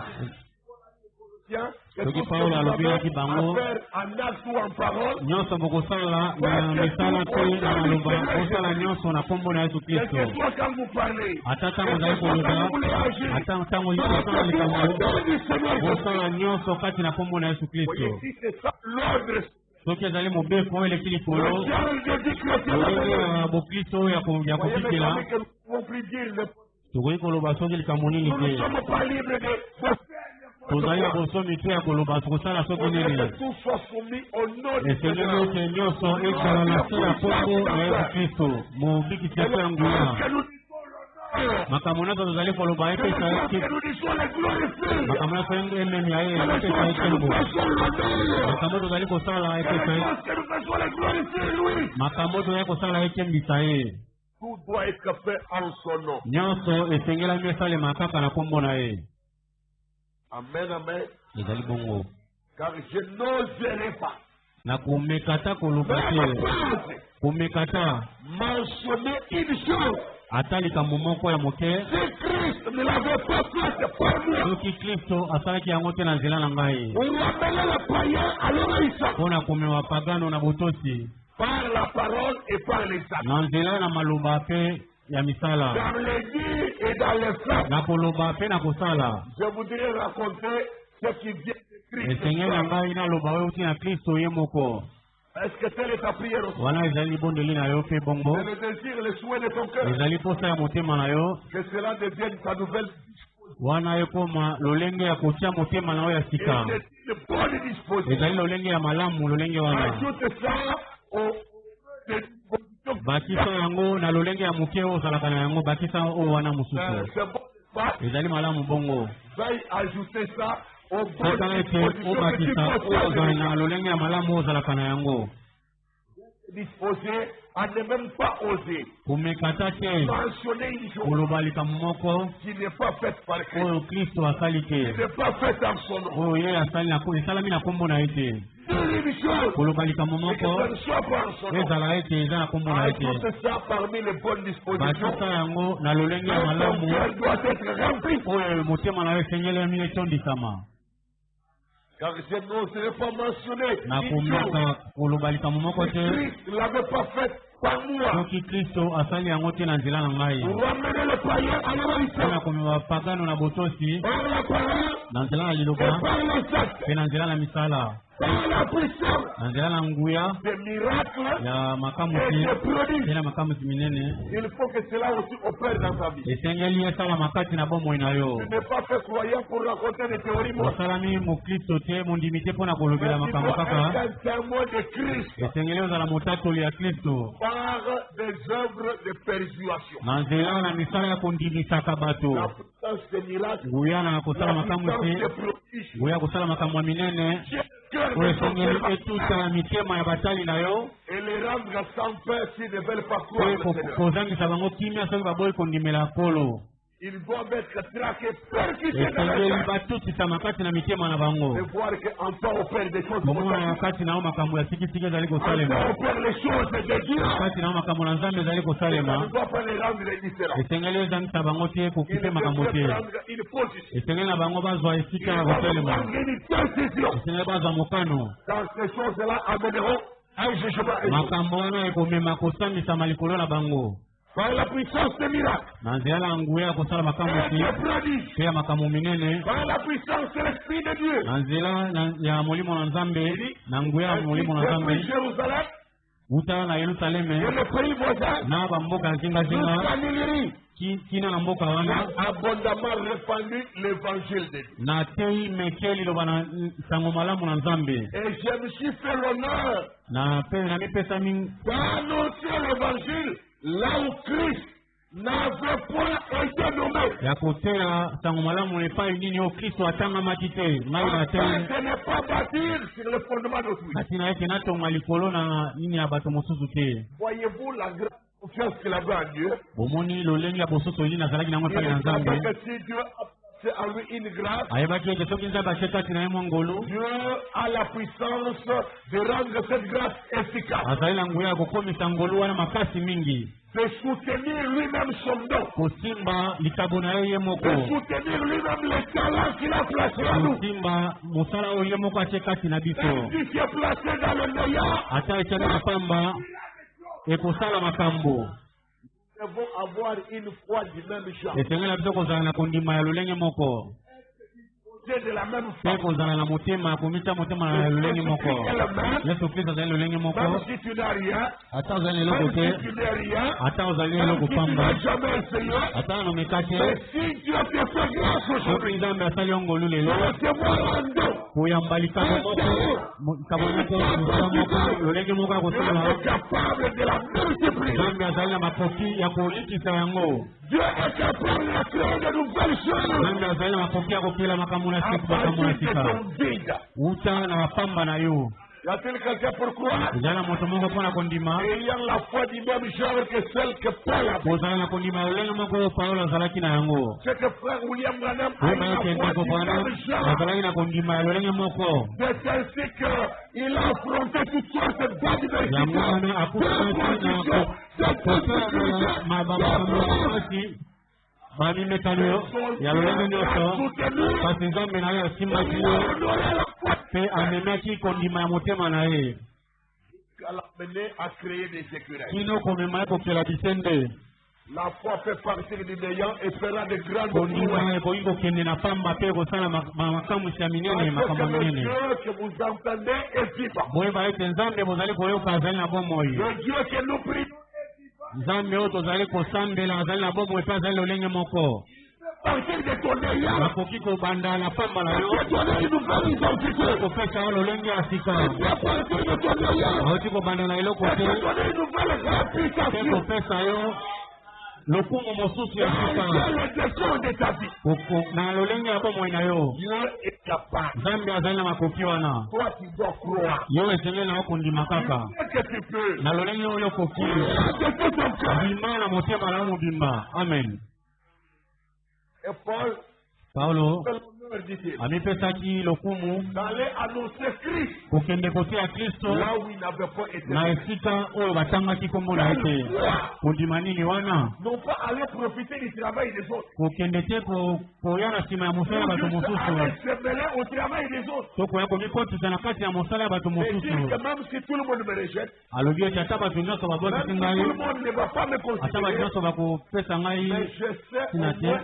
Speaker 1: Tiens, que
Speaker 2: Soki
Speaker 1: tout ce que
Speaker 2: Paulo
Speaker 1: vous
Speaker 2: alobelaki
Speaker 1: avez
Speaker 2: bango
Speaker 1: à faire en acte ou en parole,
Speaker 2: nyonso bokosala na misala te na maloba kosala nyonso na nkombo na yesu
Speaker 1: quel
Speaker 2: kristo.
Speaker 1: que soit quand vous parlez,
Speaker 2: ata ntango
Speaker 1: quel
Speaker 2: ozali
Speaker 1: que soit
Speaker 2: koloba
Speaker 1: quand vous voulez agir,
Speaker 2: ata ntango
Speaker 1: dans
Speaker 2: osala likambo
Speaker 1: le du Seigneur Jésus.
Speaker 2: kosala nyonso kati na nkombo na yesu kristo.
Speaker 1: Voyez, si c'est ça l'ordre,
Speaker 2: soki ezali mobeko oyo eleki
Speaker 1: le
Speaker 2: likolo
Speaker 1: genre de vie chrétienne,
Speaker 2: olenge ya bokristo oyo ya
Speaker 1: voyez mes
Speaker 2: kobikela
Speaker 1: amis, que nous ne pouvons plus dire,
Speaker 2: tokoki koloba soki likambo nini
Speaker 1: nous ne
Speaker 2: te.
Speaker 1: sommes pas libres de
Speaker 2: tozali na bosomi te ya koloba kosala soki nini.
Speaker 1: que tout soit soumis au nom du
Speaker 2: esengeli
Speaker 1: Seigneur.
Speaker 2: ete nyonso ezala na se ya nkombo na yesu kristo mobikisi ya
Speaker 1: Que
Speaker 2: nguya.
Speaker 1: nous disons l'honneur,
Speaker 2: makambo nyonso tozali koloba epesa
Speaker 1: que nous disons les glorifier,
Speaker 2: makambo nyonso ememi ya ye
Speaker 1: que
Speaker 2: epesa ye
Speaker 1: nous
Speaker 2: nkombo.
Speaker 1: faisons l'honneur,
Speaker 2: makambo tozali kosala epesa ye
Speaker 1: que nous faisons les glorifier lui.
Speaker 2: makambo tozali kosala ekembisa ye.
Speaker 1: Tout doit être fait en son nom.
Speaker 2: nyonso esengelami esalema kaka na nkombo na ye.
Speaker 1: Amen, amen.
Speaker 2: ezali bongo
Speaker 1: Car je n'oserais pas,
Speaker 2: na komeka ta koloba
Speaker 1: même
Speaker 2: te
Speaker 1: pas
Speaker 2: komeka ta
Speaker 1: mentionner une chose
Speaker 2: atalika momoko ya moke
Speaker 1: Si Christ ne l'avait pas fait, c'est pas moi.
Speaker 2: soki Kristo asalaki yango te na nzela na ngai
Speaker 1: On ramenait le païen à l'obéissance
Speaker 2: mpona komema pagano na botosi
Speaker 1: par la parole et par les actes.
Speaker 2: na nzela na maloba mpe ya misala
Speaker 1: Dans les dits et dans les faits.
Speaker 2: na koloba mpe na kosala
Speaker 1: Je voudrais raconter ce qui vient de Christ.
Speaker 2: esengeli na ngai naloba oyo uti na Kristo ye moko
Speaker 1: Est-ce que telle est ta prière aussi?
Speaker 2: wana ezali libondeli na yo mpe bongo
Speaker 1: C'est le désir, le souhait de ton cœur.
Speaker 2: ezali posa ya motema na yo
Speaker 1: Que cela devienne ta nouvelle
Speaker 2: wana ekoma lolenge ya kotia motema na yo ya
Speaker 1: et
Speaker 2: sika
Speaker 1: c'est une bonne disposition.
Speaker 2: ezali lolenge ya malamu lolenge wana
Speaker 1: Ajoute ça aux
Speaker 2: bakisa yango na lolenge ya moke oyo ozalaka na yango bakisa oyo wana mosusu
Speaker 1: c'est bon. Pas.
Speaker 2: ezali malamu bongo
Speaker 1: Veuille ajouter ça aux
Speaker 2: kotala
Speaker 1: bonnes
Speaker 2: ete
Speaker 1: dispositions que tu
Speaker 2: obakisa oyo
Speaker 1: peux
Speaker 2: ozali na
Speaker 1: faire.
Speaker 2: lolenge ya malamu oyo ozalaka na yango
Speaker 1: Disposer à ne même pas oser
Speaker 2: komekata te
Speaker 1: mentionner une chose
Speaker 2: koloba likambo moko
Speaker 1: qui n'est pas faite par Christ,
Speaker 2: oyo Kristo asali
Speaker 1: qui
Speaker 2: te
Speaker 1: n'est pas faite en son nom.
Speaker 2: oyo ye asali esalami na kombo na ye te
Speaker 1: Dis une chose
Speaker 2: koloba likambo
Speaker 1: et que
Speaker 2: moko
Speaker 1: ce ne soit pas en son nom.
Speaker 2: ezala ete eza na kombo na ye te
Speaker 1: Ajoute ça parmi les bonnes dispositions.
Speaker 2: bakisa yango na lolenge ya
Speaker 1: Ton
Speaker 2: malamu
Speaker 1: cœur doit être rempli.
Speaker 2: oyo motema na yo esengelemi etondisama
Speaker 1: Car je n'oserais pas mentionner
Speaker 2: na
Speaker 1: une chose.
Speaker 2: komeka koloba likambo moko
Speaker 1: Si
Speaker 2: te
Speaker 1: Christ ne l'avait pas faite par moi.
Speaker 2: soki Kristo asali yango te na nzela na ngai
Speaker 1: Pour ramener le païen à
Speaker 2: mpona
Speaker 1: l'obéissance.
Speaker 2: komema pagano na botosi
Speaker 1: Par la parole
Speaker 2: na nzela na
Speaker 1: et
Speaker 2: liloba
Speaker 1: par les actes.
Speaker 2: mpe na nzela na misala
Speaker 1: Par la puissance
Speaker 2: na nzela na nguya
Speaker 1: des miracles
Speaker 2: ya
Speaker 1: et
Speaker 2: makamusi
Speaker 1: des prodiges.
Speaker 2: mpe na makamusi minene
Speaker 1: Il faut que cela aussi opère dans ta vie.
Speaker 2: esengeli esalama kati na bomoi na yo
Speaker 1: Tu n'es pas fait croyant pour raconter des théories morales.
Speaker 2: osalami mokristo te mondimi te mpo na kolobela
Speaker 1: Tu
Speaker 2: makambo
Speaker 1: dois
Speaker 2: kaka
Speaker 1: être un témoin de Christ
Speaker 2: esengeli ozala motatoli ya kristo
Speaker 1: par des œuvres de persuasion.
Speaker 2: na nzela na misala ya kondimisaka bato
Speaker 1: La puissance des miracles,
Speaker 2: nguya na kosala
Speaker 1: la
Speaker 2: makambo
Speaker 1: puissance
Speaker 2: te
Speaker 1: des prodiges.
Speaker 2: nguya kosala makambo ya minene
Speaker 1: Cœur
Speaker 2: oyo
Speaker 1: de ton
Speaker 2: esengeli
Speaker 1: servant.
Speaker 2: etuta mitema ya batali na yo
Speaker 1: Et les rendre sans peur s'ils ne veulent pas croire
Speaker 2: mpe
Speaker 1: le Seigneur.
Speaker 2: kozangisa bango kimia soki baboyi kondimela nkolo
Speaker 1: Ils doivent être traqués, persécutés dans
Speaker 2: esengeli
Speaker 1: leur cœur.
Speaker 2: batutisama kati na mitema na bango
Speaker 1: Et voir qu'en toi opère des choses
Speaker 2: komona na
Speaker 1: comme ça.
Speaker 2: kati na yo makambo ya sikisiki ezali
Speaker 1: En toi
Speaker 2: kosalema
Speaker 1: opère les choses de Dieu.
Speaker 2: kati na yo makambo na nzambe ezali
Speaker 1: Ça ne
Speaker 2: kosalema
Speaker 1: doit pas les rendre indifférents.
Speaker 2: esengeli ezangisa bango te
Speaker 1: Ils
Speaker 2: kokipe
Speaker 1: ne
Speaker 2: makambo
Speaker 1: peuvent
Speaker 2: te
Speaker 1: prendre une position.
Speaker 2: esengeli na bango bazwa
Speaker 1: Ils
Speaker 2: esika ya
Speaker 1: doivent
Speaker 2: kosalema
Speaker 1: prendre une décision.
Speaker 2: esengeli bazwa mokano
Speaker 1: Quand ces choses-là amèneront un jugement éternel.
Speaker 2: makambo wana ekomema kosambisama likolo na bango
Speaker 1: Par la puissance des miracles
Speaker 2: na nzela na nguya ya kosala
Speaker 1: et
Speaker 2: makambo
Speaker 1: des
Speaker 2: te
Speaker 1: prodiges.
Speaker 2: mpe ya makambo minene
Speaker 1: Par la puissance de l'Esprit de Dieu.
Speaker 2: na nzela ya molimo na nzambe na nguya ya molimo na nzambe
Speaker 1: Depuis Jérusalem
Speaker 2: wuta na
Speaker 1: et
Speaker 2: yelusaleme
Speaker 1: le pays voisin
Speaker 2: na bamboka ya zingazinga
Speaker 1: jusqu'à Ninive
Speaker 2: kina na mboka wana
Speaker 1: a abondamment répandu l'évangile de Dieu.
Speaker 2: na tei meke liloba na sango malamu na nzambe
Speaker 1: Et je me suis fait l'honneur
Speaker 2: na mipesa mingi
Speaker 1: d'annoncer l'évangile là où Christ n'avait point été nommé.
Speaker 2: ya koteya sango malamu epai nini oyo kristo atangamaki te mai na te
Speaker 1: Afin de ne pas bâtir sur le fondement d'autrui.
Speaker 2: kasi na ete natonga likolo na nini ya bato mosusu te
Speaker 1: Voyez-vous la grande confiance qu'il avait en Dieu?
Speaker 2: bomoni lolenge ya bososo yini azalaki nango
Speaker 1: Il
Speaker 2: epai na
Speaker 1: savait
Speaker 2: nzambe
Speaker 1: que si Dieu a placé en lui une grâce,
Speaker 2: ayebaki ete soki nzambe atie kati na ye mwa ngolu
Speaker 1: Dieu a la puissance de rendre cette grâce efficace,
Speaker 2: azali na nguya ya kokomisa ngolu wana makasi mingi
Speaker 1: de soutenir lui-même son don,
Speaker 2: kosimba likabo na ye ye moko
Speaker 1: de soutenir lui-même les talents qu'il a placés en nous.
Speaker 2: kosimba mosala oyo ye moko atie kati na biso
Speaker 1: Même si tu es placé dans le néant,
Speaker 2: ata etiaki na pamba ekosala makambo
Speaker 1: nous devons avoir une foi du même genre,
Speaker 2: esengeli na biso kozala na kondima ya lolenge moko
Speaker 1: de la même
Speaker 2: mpe
Speaker 1: foi.
Speaker 2: kozala na motema komita motema na lolenge moko yesu kristo azali lolenge moko
Speaker 1: Même si tu n'as rien,
Speaker 2: ata ozali eloko
Speaker 1: même
Speaker 2: te
Speaker 1: si tu n'es rien,
Speaker 2: ata ozali
Speaker 1: même
Speaker 2: eloko
Speaker 1: si tu
Speaker 2: pamba
Speaker 1: n'as jamais essayé,
Speaker 2: ata nanomeka te
Speaker 1: mais si Dieu te fait grâce
Speaker 2: soki
Speaker 1: aujourd'hui,
Speaker 2: nzambe asali yo ngolu lelo
Speaker 1: recevoir un don,
Speaker 2: koyamba likabo moko mosala moko lolenge moko ya
Speaker 1: Dieu
Speaker 2: kosala
Speaker 1: est capable de la multiplier.
Speaker 2: nzambe azali na makoki ya kolikisa yango
Speaker 1: Dieu est capable de créer de nouvelles choses
Speaker 2: nzambe azali na makoki ya kopela makambo na
Speaker 1: à
Speaker 2: sika makambo na
Speaker 1: partir de
Speaker 2: sika
Speaker 1: ton vide.
Speaker 2: wuta na mapamba na yo
Speaker 1: Y a-t-il quelqu'un pour croire?
Speaker 2: ezali na moto moko mpona kondima
Speaker 1: Ayant la foi du même genre que celle que Paul a.
Speaker 2: kozala na kondima ya lolenge moko oyo paulo azalaki na yango
Speaker 1: C'est que frère William Branham a
Speaker 2: oyeba
Speaker 1: eu
Speaker 2: ete
Speaker 1: la
Speaker 2: ndeko
Speaker 1: foi du
Speaker 2: bwana
Speaker 1: même genre.
Speaker 2: azalaki na kondima ya lolenge moko
Speaker 1: C'est ainsi qu'il a affronté toutes sortes
Speaker 2: yango wana
Speaker 1: d'adversités,
Speaker 2: akutanaki
Speaker 1: cette
Speaker 2: Mabamasi, Bani Metano, Yalonde Nyoso, Pasinza Menayo, Simatio, Pe Anemaki, Kondima Motema Nae.
Speaker 1: À créer des écureuils.
Speaker 2: Kino Komema Kokela Vicende.
Speaker 1: La foi fait partir du néant et fera de grandes choses.
Speaker 2: Que
Speaker 1: vous entendez est vivant. Le Dieu que nous prions. Partir de ton néant. Tu donnes une nouvelle identité. Partir de ton néant. Tu donnes une nouvelle réputation.
Speaker 2: Le kumu mosusu ya sika na lolenge ya bomo inayo Zambi azali na makoki wana yo esengeli na okondima kaka na lolenge oyo koki bima na motema na mobimba. Amen. Paulo amipesaki lokumu kokende kotia Kristo na esika oyo batangaki kombo na ete kondima nini wana kokende te koya na nsima ya mosala ya bato mosusu to koya komikotisa na kati ya mosala ya bato mosusu. Alobi ete ata bato nyonso babotisi ngai ata bato nyonso bakopesa ngai tina te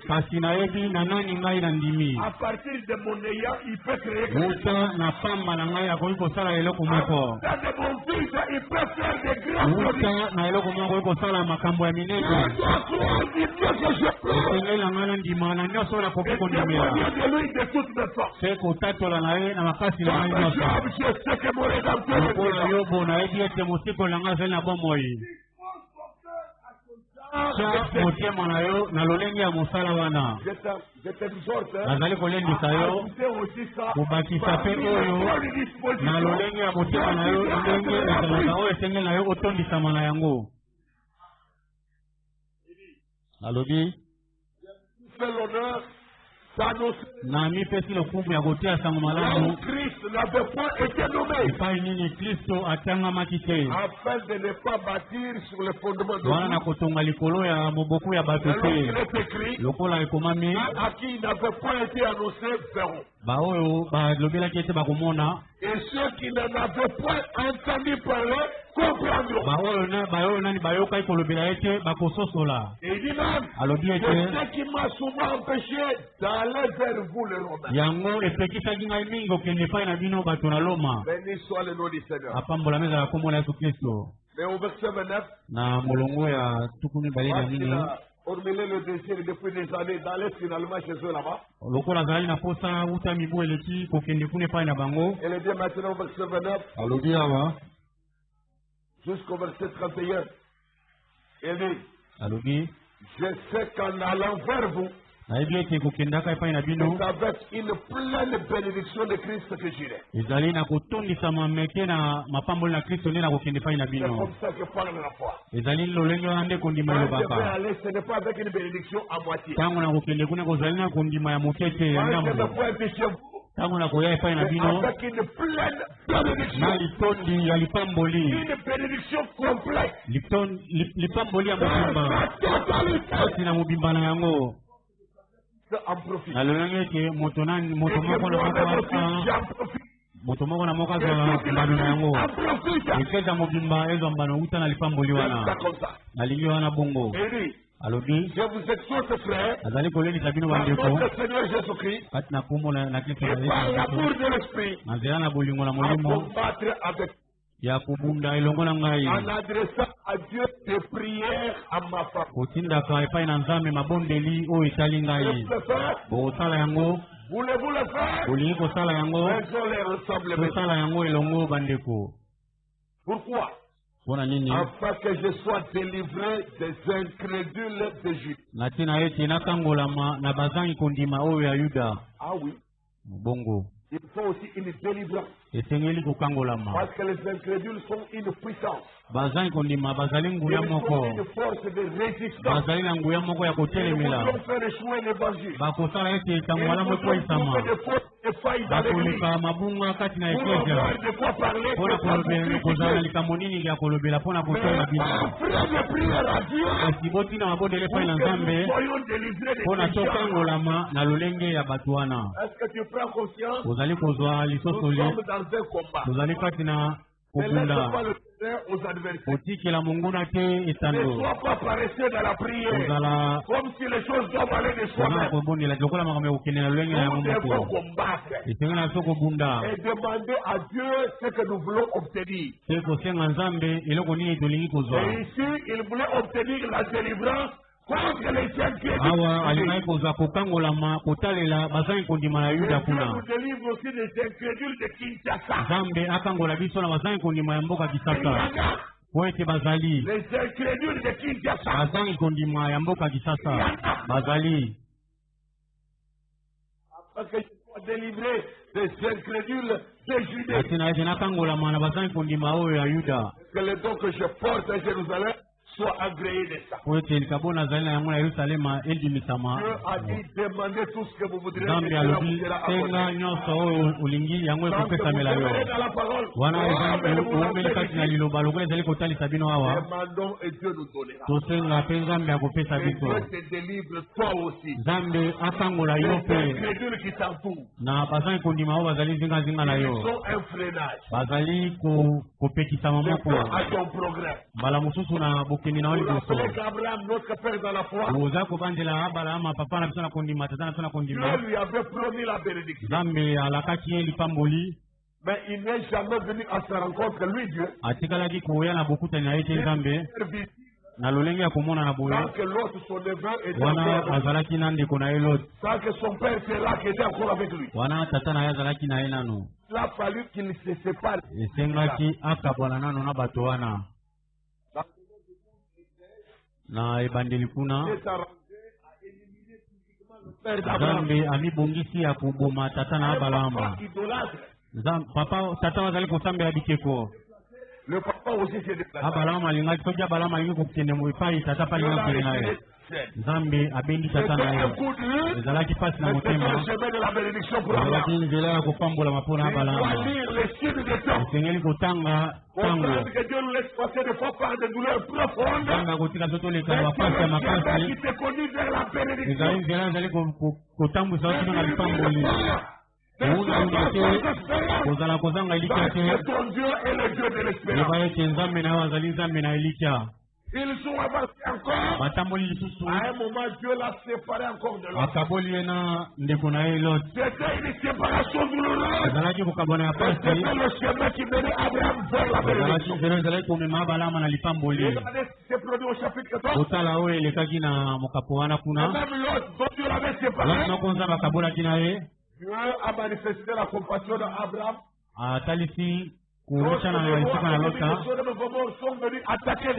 Speaker 2: kasi nayebi na nani ngai na ndimi.
Speaker 1: À partir de mon néant, il peut créer quelque chose.
Speaker 2: Na pamba na ngai akoki kosala eloko moko.
Speaker 1: À partir de mon fils, il peut faire des grands choses.
Speaker 2: Na eloko moko akoki kosala makambo ya minene. Esengeli na ngai na ndima na nyonso oyo nakoki kondimela. Se kotatola na ye na makasi na ngai nyonso. Lokola Yobo nayebi ete mosikoli na ngai azali na bomoi. Cha motema na yo na lolenge ya mosala wana nazali kolendisa yo kobakisa pe oyo na lolenge ya motema na yo ndenge ezalaka oyo esengeli na yo otondisama na yango. Alobi na mipesi lokumu ya kotia sango malamu epai nini Kristo atangamaki te wana na kotonga likolo ya moboku ya bato te lokola ekomami baoyo balobelaki ete bakomona baoyo nani bayokaki kolobela ete bakososola. Alobi ete yango epekisaki ngai mingi okende epai na bino bato na Loma. Apambola meza ya kombo na Yesu Kristo. Na molongo ya tuku mibale na mini lokola azali na posa uta mibu eleki kokende kuna epai na bango. Alobi awa
Speaker 1: jusqu'au verset 31. Il dit,
Speaker 2: alobi,
Speaker 1: je sais qu'en allant vers vous,
Speaker 2: c'est avec
Speaker 1: une pleine bénédiction de Christ que j'irai. C'est comme ça que parle la foi. Quand je vais aller, ce n'est pas avec une bénédiction à moitié. Quand je vais chez vous,
Speaker 2: tangu na koya epai na bino
Speaker 1: avec une pleine bénédiction,
Speaker 2: na litondi ya lipamboli,
Speaker 1: une bénédiction complète,
Speaker 2: lipamboli ya mobimba kasi na mobimba na yango na lolenge ke moto moko na moko azala mbano na yango ekeza mobimba ezwa mbano uta na lipamboli wana nalingi wana bongo. Alobi,
Speaker 1: je vous exhorte frère,
Speaker 2: azali kolendisa bino bandeko
Speaker 1: notre Seigneur Jésus-Christ,
Speaker 2: kati na kombo na Kristo
Speaker 1: et par l'amour de l'esprit,
Speaker 2: na nzela na bolingo na
Speaker 1: à
Speaker 2: molimo
Speaker 1: combattre avec,
Speaker 2: ya kobunda elongo na ngai
Speaker 1: en adressant à Dieu des prières à ma femme.
Speaker 2: kotindaka epai na Nzambe mabondeli oyo etali ngai bokosala yango.
Speaker 1: Voulez-vous le faire?
Speaker 2: Bolingi kosala yango,
Speaker 1: faisons-les ensemble.
Speaker 2: tosala yango elongo bandeko.
Speaker 1: Pourquoi?
Speaker 2: Mpona nini?
Speaker 1: Afin que je sois délivré des incrédules de Jude.
Speaker 2: Na tina ete nakangolama na bazangi kondima oyo ya Yuda.
Speaker 1: Ah oui.
Speaker 2: Bongo.
Speaker 1: Il faut aussi une délivrance. Parce que les incrédules sont une puissance. Ils ont une force de résistance. Ils vont faire échouer l'évangile. Ils vont trouver des failles dans l'église. Pour avoir de quoi parler. Mais frère de prière à Dieu. Soyons délivrés de ces gens. Est-ce que tu prends conscience? Nous sommes dans un combat. Ne laisse pas le terrain aux adversaires. Ne sois pas paresseux dans la prière. Comme si les choses doivent aller de soi-même. Nous devons combattre. Et demander à Dieu ce que nous voulons obtenir. Et ici, il voulait obtenir la délivrance contre les incrédules. Dieu nous délivre aussi des incrédules de Kinshasa. Les incrédules de Kinshasa. Parce que je dois délivrer des incrédules de Judée. Que les dons que je porte à Jérusalem soit agréé de ça. Dieu a dit demandez tout ce que vous voudrez. Tant que vous verrez dans la parole, demandons et Dieu nous donnera. Et Dieu te délivre toi aussi. Les incrédules qui t'entourent. Ils sont un freinage. À ton progrès. Abraham, notre père dans la foi, Dieu lui avait promis la bénédiction. Mais il n'est jamais venu à sa rencontre, lui Dieu. Sans que l'autre, son neveu, était encore avec lui. Sans que son père était là, qui était encore avec lui. Il a fallu qu'il se sépare.
Speaker 2: Na ebandeli kuna Zambe amibongisi ya kuboma tata na Abalama. Papa tata wazali kusamba ya bikeko.
Speaker 1: Le papa aussi s'est déplacé.
Speaker 2: Abalama alingaki soja Abalama alingi kukende mwipai tata pali ngakile naye. Zambe abendi tata naye. Ezalaki pasi na motema. Ezalaki nzela ya kupambola mapona Abalama. Esengeli kutanga tango. Zamba kutika soto leka wapasi ya makasi. Ezali nzela ezali kutambusa wakino na lipamboli. Kozala kozanga ilika te. Eba ete nzambe na wazali nzambe na ilika.
Speaker 1: Ils sont avancés encore. À un moment, Dieu l'a séparé encore de l'autre. C'était une séparation douloureuse. C'était le chemin qui menait Abraham vers la bénédiction. C'est produit au chapitre 14. Même l'autre dont Dieu l'avait séparé. Dieu a manifesté la compassion d'Abraham.
Speaker 2: Kurucha na isika na lota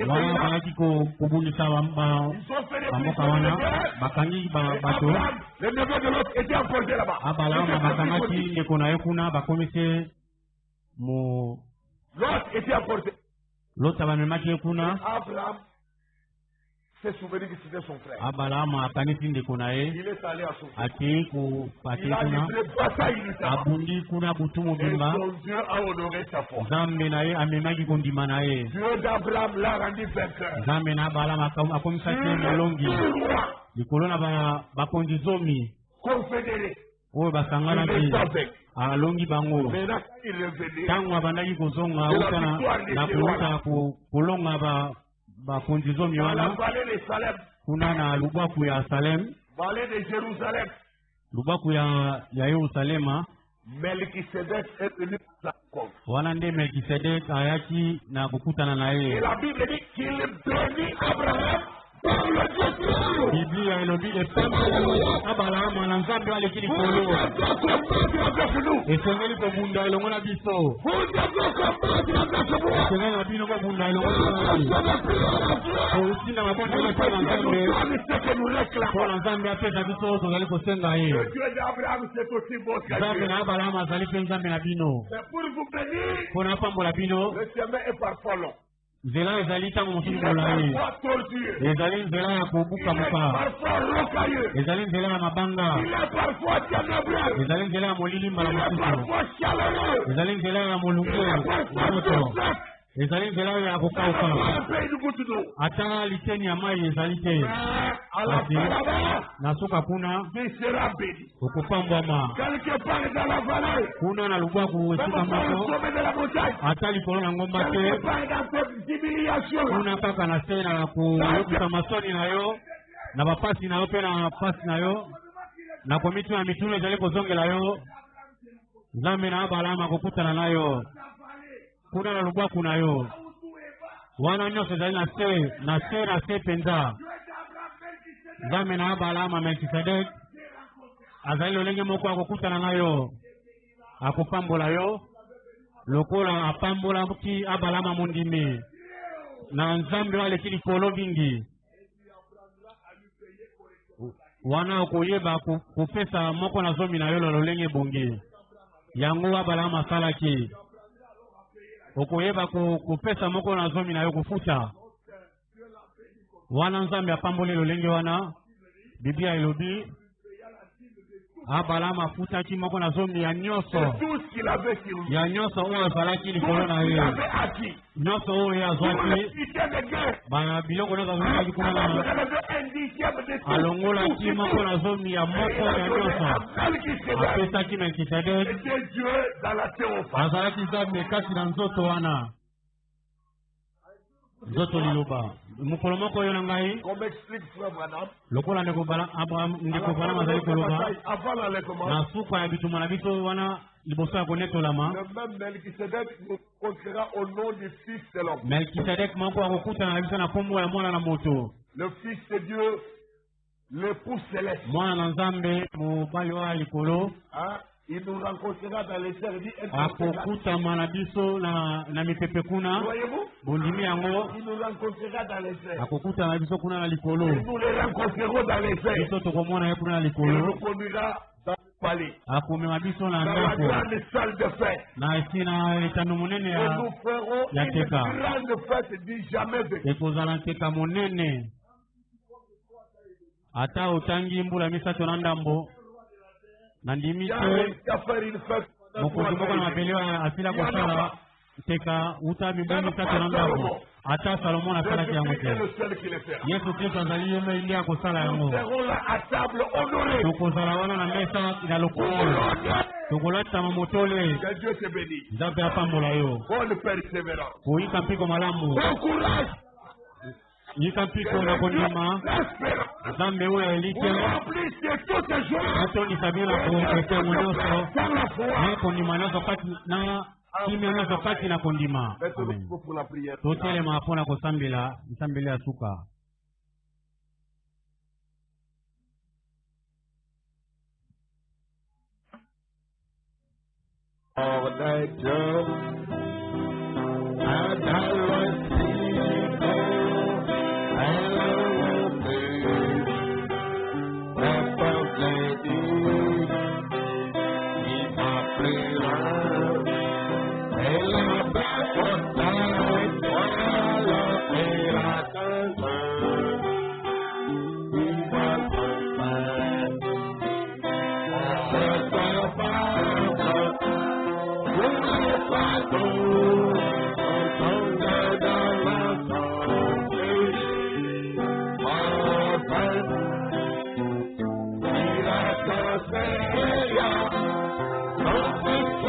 Speaker 2: wana kanaki kubunisa bamoka wana bakangi bato Abalama bakanaki ndeko na ye kuna bakomise mu lota bamemaki ye kuna Abalama akanisi ndeko na ye ati kuna abundi kuna butumu bimba Zambe na ye amemaki kondima na ye Zambe na Abalama akomisaki molongi likolo na bakonzi zomi oyo basanganaki alongi bango ntango abandaki kozonga uta na koluta kolonga bakonzi zomi wana kuna na lubwaku ya Salem lubwaku ya Yerusalema
Speaker 1: Melchisedec est venu à la rencontre.
Speaker 2: Wana nde Melchisedec ayaki na kukutana na yeye.
Speaker 1: Et la Bible dit qu'il bénit Abraham par le Dieu très haut.
Speaker 2: Biblia elobi epembe abalama na nzambe aleki likolo
Speaker 1: Vous devez combattre avec nous.
Speaker 2: esengeli kobunda elongo na biso
Speaker 1: Vous devez combattre avec moi.
Speaker 2: esengeli na bino kobunda elongo na biso outinda mabongo nyonso na nzambe
Speaker 1: C'est que nous réclamons.
Speaker 2: mpo na nzambe apesa biso tozali kosenga ye
Speaker 1: Le Dieu d'Abraham, c'est aussi votre
Speaker 2: nzambe
Speaker 1: Dieu.
Speaker 2: na abalama azali mpe nzambe na bino
Speaker 1: Mais pour vous bénir,
Speaker 2: mpo na apambola bino
Speaker 1: le chemin est parfois long.
Speaker 2: nzela ezali ntango
Speaker 1: Il
Speaker 2: mosusu
Speaker 1: est
Speaker 2: molai
Speaker 1: parfois tortueux.
Speaker 2: ezali nzela ya
Speaker 1: Il est
Speaker 2: kobukabuka
Speaker 1: parfois rocailleux.
Speaker 2: ezali nzela ya mabanga
Speaker 1: Il est parfois ténébreux.
Speaker 2: ezali nzela ya molilimbala
Speaker 1: Il est
Speaker 2: mosusu
Speaker 1: parfois chaleureux.
Speaker 2: ezali nzela ya molunge
Speaker 1: Il est parfois
Speaker 2: moto
Speaker 1: tout sec.
Speaker 2: ezali nzela oyo ya kokauka
Speaker 1: Un pays de goutte d'eau.
Speaker 2: ata liteni ya mai ezali te
Speaker 1: Mais à la
Speaker 2: Merci.
Speaker 1: fin là-bas,
Speaker 2: na suka kuna
Speaker 1: il sera béni.
Speaker 2: okopambwama
Speaker 1: Quelque part dans la vallée,
Speaker 2: kuna na lubwaku
Speaker 1: même
Speaker 2: esika
Speaker 1: pas au
Speaker 2: moko
Speaker 1: sommet de la montagne,
Speaker 2: ata likolo na ngomba te
Speaker 1: quelque part dans cette humiliation,
Speaker 2: kuna kaka na se na koyokisa masoni na yo na bapasi na yo mpe na pasi na yo na komituna mituna ezali kozongela yo nzambe na abalama kokutana na yo kuna na lubwaku na yo wana nyonso ezali na se mpenza nzambe na abalama melkisedek azali lolenge moko akokutana na yo akopambola yo lokola apambolaki abalama mondimi na nzambe oyo aleki likolo mingi wana okoyeba kopesa moko na zomi na yo na lolenge ebongi yango abalama asalaki okoyeba kopesa moko na zomi na yo kofuta wana nzambe apamboli lolenge wana biblia elobi abalama afutaki moko na zomi ya nyonso
Speaker 1: c'est tout ce qu'il avait sur lui.
Speaker 2: ya nyonso oyo ezalaki likolo na
Speaker 1: Il
Speaker 2: ye
Speaker 1: avait acquis.
Speaker 2: nyonso oyo ye
Speaker 1: Pour
Speaker 2: azwaki
Speaker 1: le système de guerre,
Speaker 2: biloko nyonso azokaki kuna
Speaker 1: il
Speaker 2: na
Speaker 1: avait un dixième de tout.
Speaker 2: alongolaki moko na zomi ya moko ya nyonso apesaki melkisedek
Speaker 1: C'était Dieu dans la théophanie.
Speaker 2: azalaki nzambe kati na nzoto wana nzoto liloba mokolo moko oyo na ngai
Speaker 1: Comme explique Frère Branham,
Speaker 2: lokola ndeko Branham azali koloba
Speaker 1: avant l'enlèvement,
Speaker 2: na suka ya bitumba na biso wana liboso ya konetolama
Speaker 1: le même Melchisedec nous conquérera au nom du Fils de l'homme.
Speaker 2: melkisedek moko akokutana na biso na nkombo ya mwana na moto
Speaker 1: Le Fils de Dieu, l'époux céleste.
Speaker 2: mwana na nzambe mobali oyo ya likolo
Speaker 1: Hein? Il nous rencontrera dans les services.
Speaker 2: akokutama na biso na mipepe kuna
Speaker 1: Voyez-vous?
Speaker 2: bondimi yango
Speaker 1: Il nous rencontrera dans les airs.
Speaker 2: akokutana na biso kuna na likolo
Speaker 1: Et nous les rencontrerons dans les airs.
Speaker 2: biso tokomona ye kuna na
Speaker 1: Il
Speaker 2: likolo
Speaker 1: nous conduira dans le palais.
Speaker 2: akomema biso na
Speaker 1: Dans la
Speaker 2: ndako
Speaker 1: grande salle de fête.
Speaker 2: na esi na etando monene
Speaker 1: Et
Speaker 2: ya
Speaker 1: nous ferons
Speaker 2: ya
Speaker 1: une
Speaker 2: teka.
Speaker 1: grande fête du jamais vécu.
Speaker 2: ekozala nteka monene ata otangi mbula misato na ndambo nandimi te
Speaker 1: Qu'à faire une fête.
Speaker 2: mokonzi moko na mabele oyo asila kosala nteka uta mibu misato na ndambo ata salomo asalaki yango
Speaker 1: Jésus-Christ est
Speaker 2: te
Speaker 1: le seul qui le fera.
Speaker 2: yesu kristo azali ye mei nde akosala yango
Speaker 1: Nous serons là à table honorée.
Speaker 2: tokozala wana na mesa na lokumu tokolatama motole
Speaker 1: Que Dieu te bénisse.
Speaker 2: nzambe apambola yo
Speaker 1: Bonne persévérance.
Speaker 2: koyika mpiko malamu
Speaker 1: Bon courage.
Speaker 2: yika mpiko na kondima
Speaker 1: L'espérance.
Speaker 2: nzambe oyo
Speaker 1: Vous
Speaker 2: elike
Speaker 1: remplissez toutes choses.
Speaker 2: atondisa bino koesengo nyonso
Speaker 1: Dans la foi.
Speaker 2: na kondima nyonso kati na kimia nyonso kati na kondima
Speaker 1: Mettons-nous
Speaker 2: amen
Speaker 1: pour la prière.
Speaker 2: totelema mpo na kosambela nsambeli ya suka
Speaker 1: All that joy and I was Don't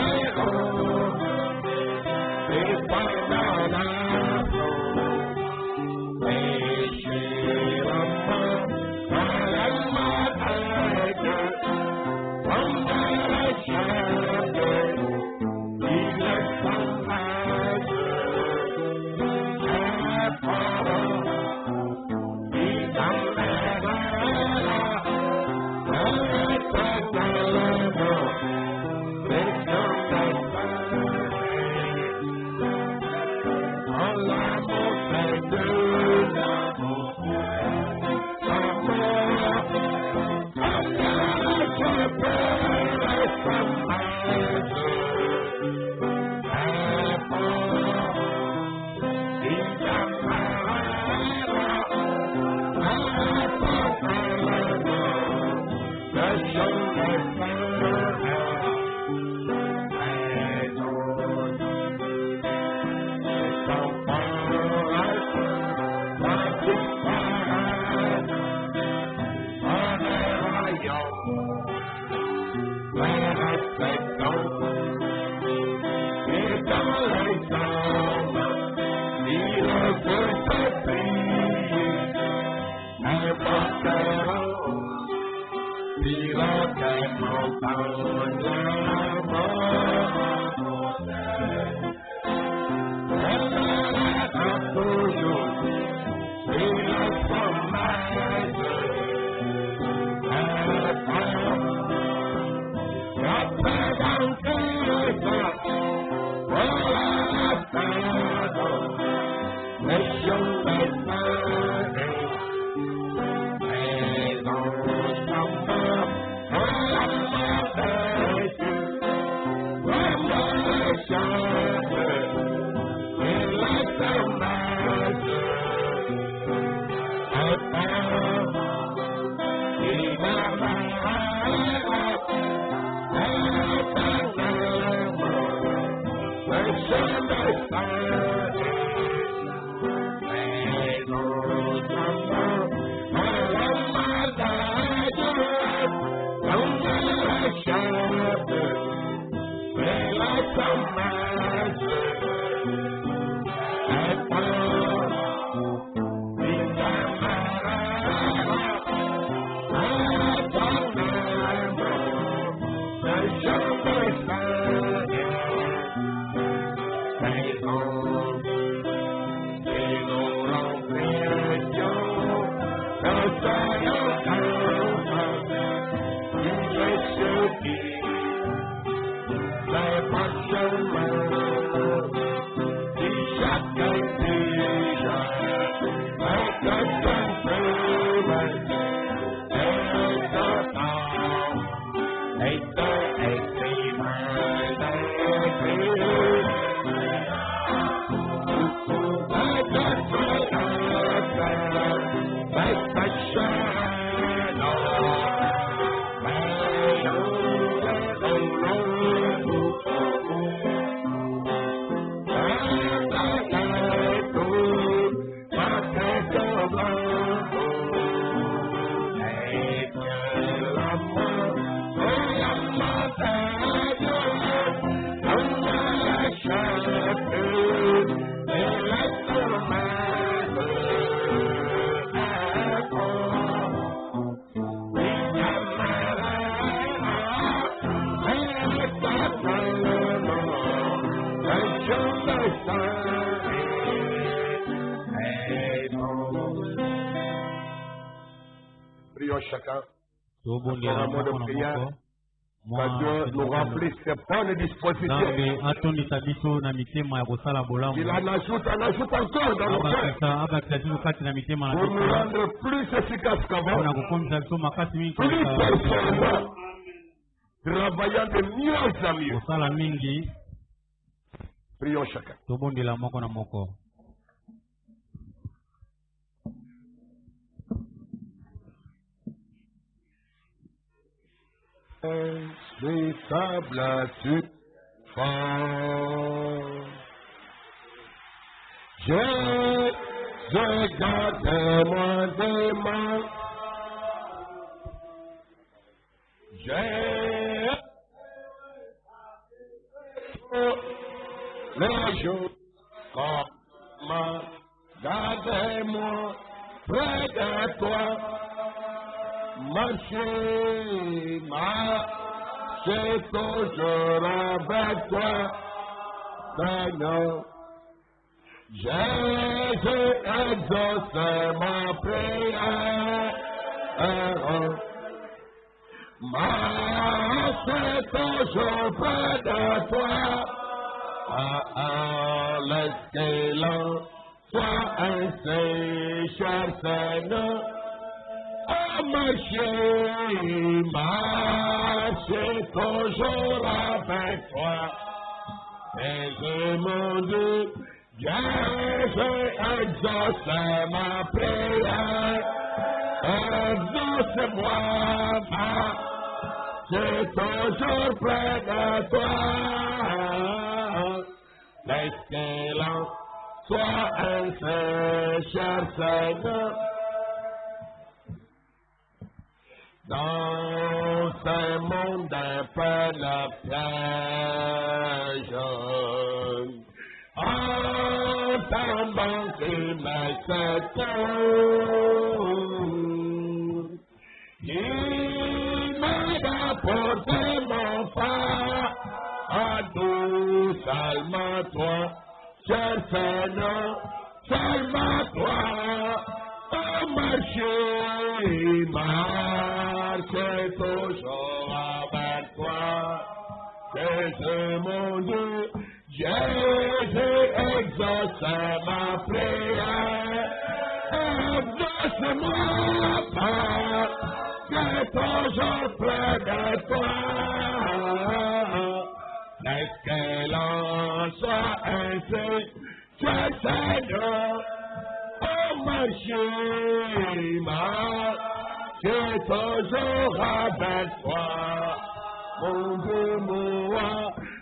Speaker 1: Prions chacun. Un mot de prière. Que Dieu nous remplisse ses bonnes dispositions. Il en ajoute encore dans nos cœurs. Pour nous rendre plus efficaces qu'avant. Plus performants. Travaillant de mieux en mieux. Prions chacun. Véritable suffrance. Je garde moi des mains. J'ai les jours comme gardez-moi près de toi. Marcher, marcher toujours avec toi, Seigneur. Jésus exauce ma prière. Marcher toujours près de toi. L'escalon soit ainsi, cher Seigneur. Marcher toujours avec toi. Jésus mon Dieu, Jésus exauce ma prière. Exauce-moi, marcher toujours près de toi. L'excellent soit ainsi, cher Seigneur. Dans ce monde un peu le piège, en tombant qui me secoue, il m'aide à porter mon pas, à nous seulement toi, cher Seigneur, seulement toi, au marcher, marcher toujours avec toi. Jésus mon Dieu, Jésus exauce ma prière, exauce-moi pas, que toujours près de toi. Laisse que l'on soit ainsi, cher Seigneur, au marcher, marcher toujours avec toi. Mon Dieu, moi,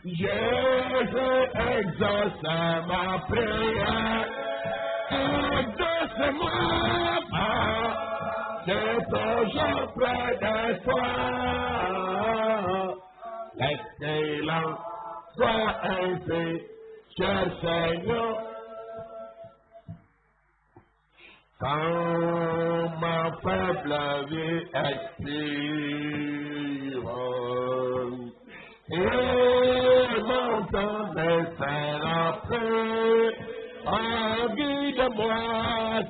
Speaker 1: Jésus exauce ma prière, exauce-moi pas, j'ai toujours près de toi. Laisse que l'on soit ainsi, cher Seigneur. Quand ma faible vie expire, et mon temps sera prêt, guide-moi,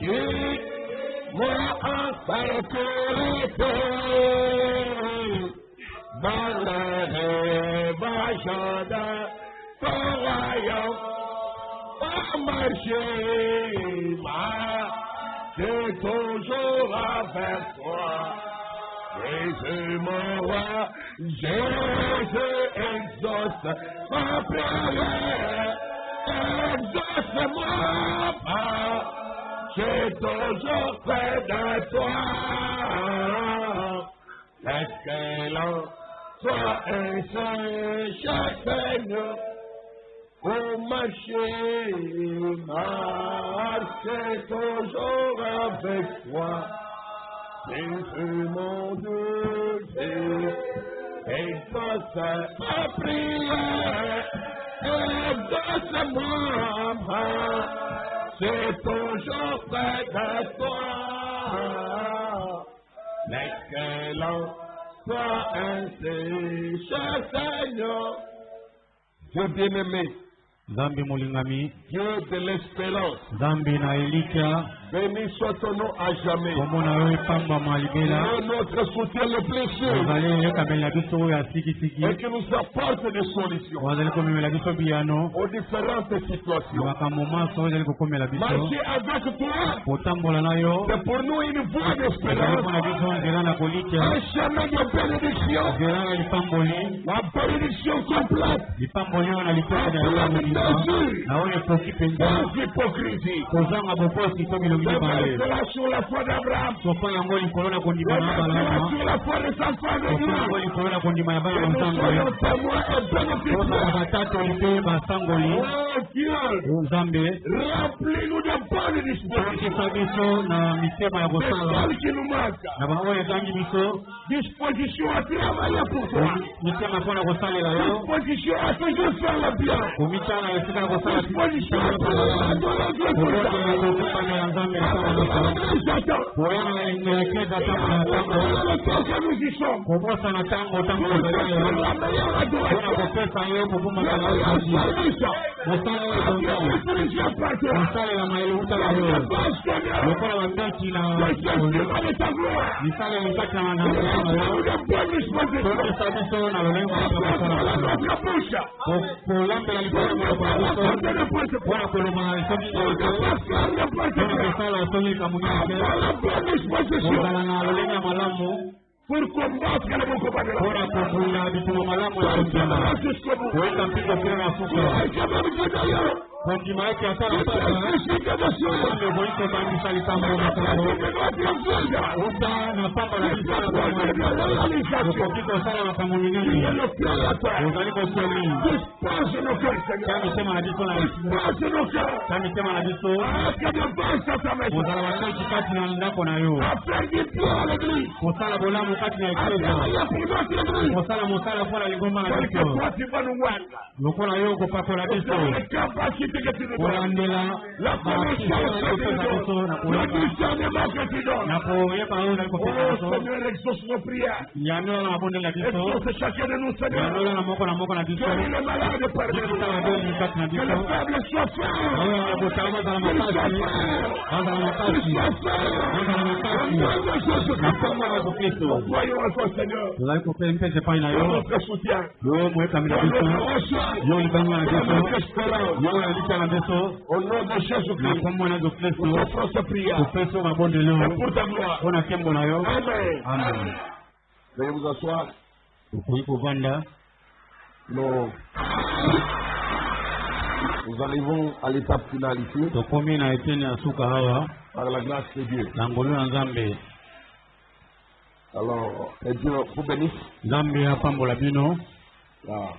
Speaker 1: guide-moi en sécurité, dans le rêvage de ton royaume, pour marcher, marcher toujours avec toi. Jésus mon roi, Jésus exauce ma prière, exauce-moi pas, j'ai toujours près de toi. Laisse que l'on soit ainsi, cher Seigneur, pour marcher, marcher toujours avec toi. Jésus mon Dieu, exauce ma prière, exauce-moi, c'est toujours près de toi. Laisse que l'on soit ainsi, cher Seigneur. Dieu bien-aimé,
Speaker 2: Zambi mulingami,
Speaker 1: Dieu de l'espérance,
Speaker 2: Zambi na elikia,
Speaker 1: béni soit ton nom à jamais.
Speaker 2: komona yo pamba malibela,
Speaker 1: Notre soutien le plus sûr
Speaker 2: wazali yekamela biso ya siki siki,
Speaker 1: et qui nous apporte des solutions
Speaker 2: wazali komela biso biyano,
Speaker 1: aux différentes situations.
Speaker 2: makambo maso wazali komela biso,
Speaker 1: Marcher avec toi,
Speaker 2: kotambola na yo,
Speaker 1: c'est pour nous une voie
Speaker 2: wazali
Speaker 1: d'espérance,
Speaker 2: kona biso nzela na kolikia,
Speaker 1: un chemin de bénédiction,
Speaker 2: nzela na lipamboli,
Speaker 1: la bénédiction complète,
Speaker 2: lipamboli oyo na lipesa na yo na oyo ekoki penza,
Speaker 1: sans hypocrisie.
Speaker 2: kozanga bokosi to bilongi ebale,
Speaker 1: Cela sur la foi d'Abraham,
Speaker 2: sofa yango likolo na kondima na balama,
Speaker 1: sur la foi de sa femme de
Speaker 2: sofa yango
Speaker 1: Dieu.
Speaker 2: likolo na kondima ya bana
Speaker 1: Que nous
Speaker 2: mosango,
Speaker 1: soyons témoins et
Speaker 2: kozala
Speaker 1: bénéficiaires.
Speaker 2: batatoli mpe basangoli,
Speaker 1: Oh Dieu,
Speaker 2: nzambe
Speaker 1: remplis-nous de bonnes dispositions.
Speaker 2: tokisa biso na mitema ya
Speaker 1: C'est
Speaker 2: kosala,
Speaker 1: celle qui nous manque.
Speaker 2: na bango oyo ezangi biso,
Speaker 1: Disposition à travailler pour toi.
Speaker 2: mitema mpo na kosalela yo,
Speaker 1: Disposition à toujours faire le bien.
Speaker 2: komitana esika ya kosala
Speaker 1: Disposition à adorer
Speaker 2: kokokela kokutana ya nzambe na ntango nyonso, koyana na eklesa ntango na ntango, kobosa na ntango ntango kozala yo, mpona kopesa yo kobumbaka na yo kozi, mosala oyo ezongi, kosalelama eleuta na yo, lokola bambeki na misala mikati na yo, tokesa biso na lolenge na kosala, kolambela likolo monoko na biso, mpona koloba na esoki mpona kosala esoki kamonike, kozala na lolenge ya malamu,
Speaker 1: pour combattre le bon combat de la
Speaker 2: mpona kobula bitumo malamu ya kondima, koyeka mpiko kila na suka, kondima ete asala mpaka boyiko ebandisa likambo mokongo uta na pamba na biso okoki kosala makambo minene ozali kosomi ta mitema na biso ta mitema na biso ozala bakoti kati na ndako na yo kosala bolamu kati na eklezia kosala mosala mpona lingomba na biso lokola yo kopakola biso kolandela bakisa kopesa biso na koyeba oyo nali kopesa biso yandola na mabondela biso yandola na moko na biso bikisa babeli kati na biso oyo botala bazala makasi na kombo na Kristo tozali kopesa mpese epai na yo yo moyekami na biso yo libango na biso yo yalika na biso na kombo na Kristo kopesa mabondelo mpona nkembo na yo. Amen.
Speaker 1: Veuillez vous asseoir.
Speaker 2: Okoki kovanda.
Speaker 1: Nous arrivons à l'étape finale ici.
Speaker 2: Tokomi na eteni ya suka hawa
Speaker 1: par la grâce de Dieu.
Speaker 2: na ngolu na Nzambe.
Speaker 1: Alors, et Dieu vous bénisse.
Speaker 2: Nzambe apambola bino.
Speaker 1: Ah.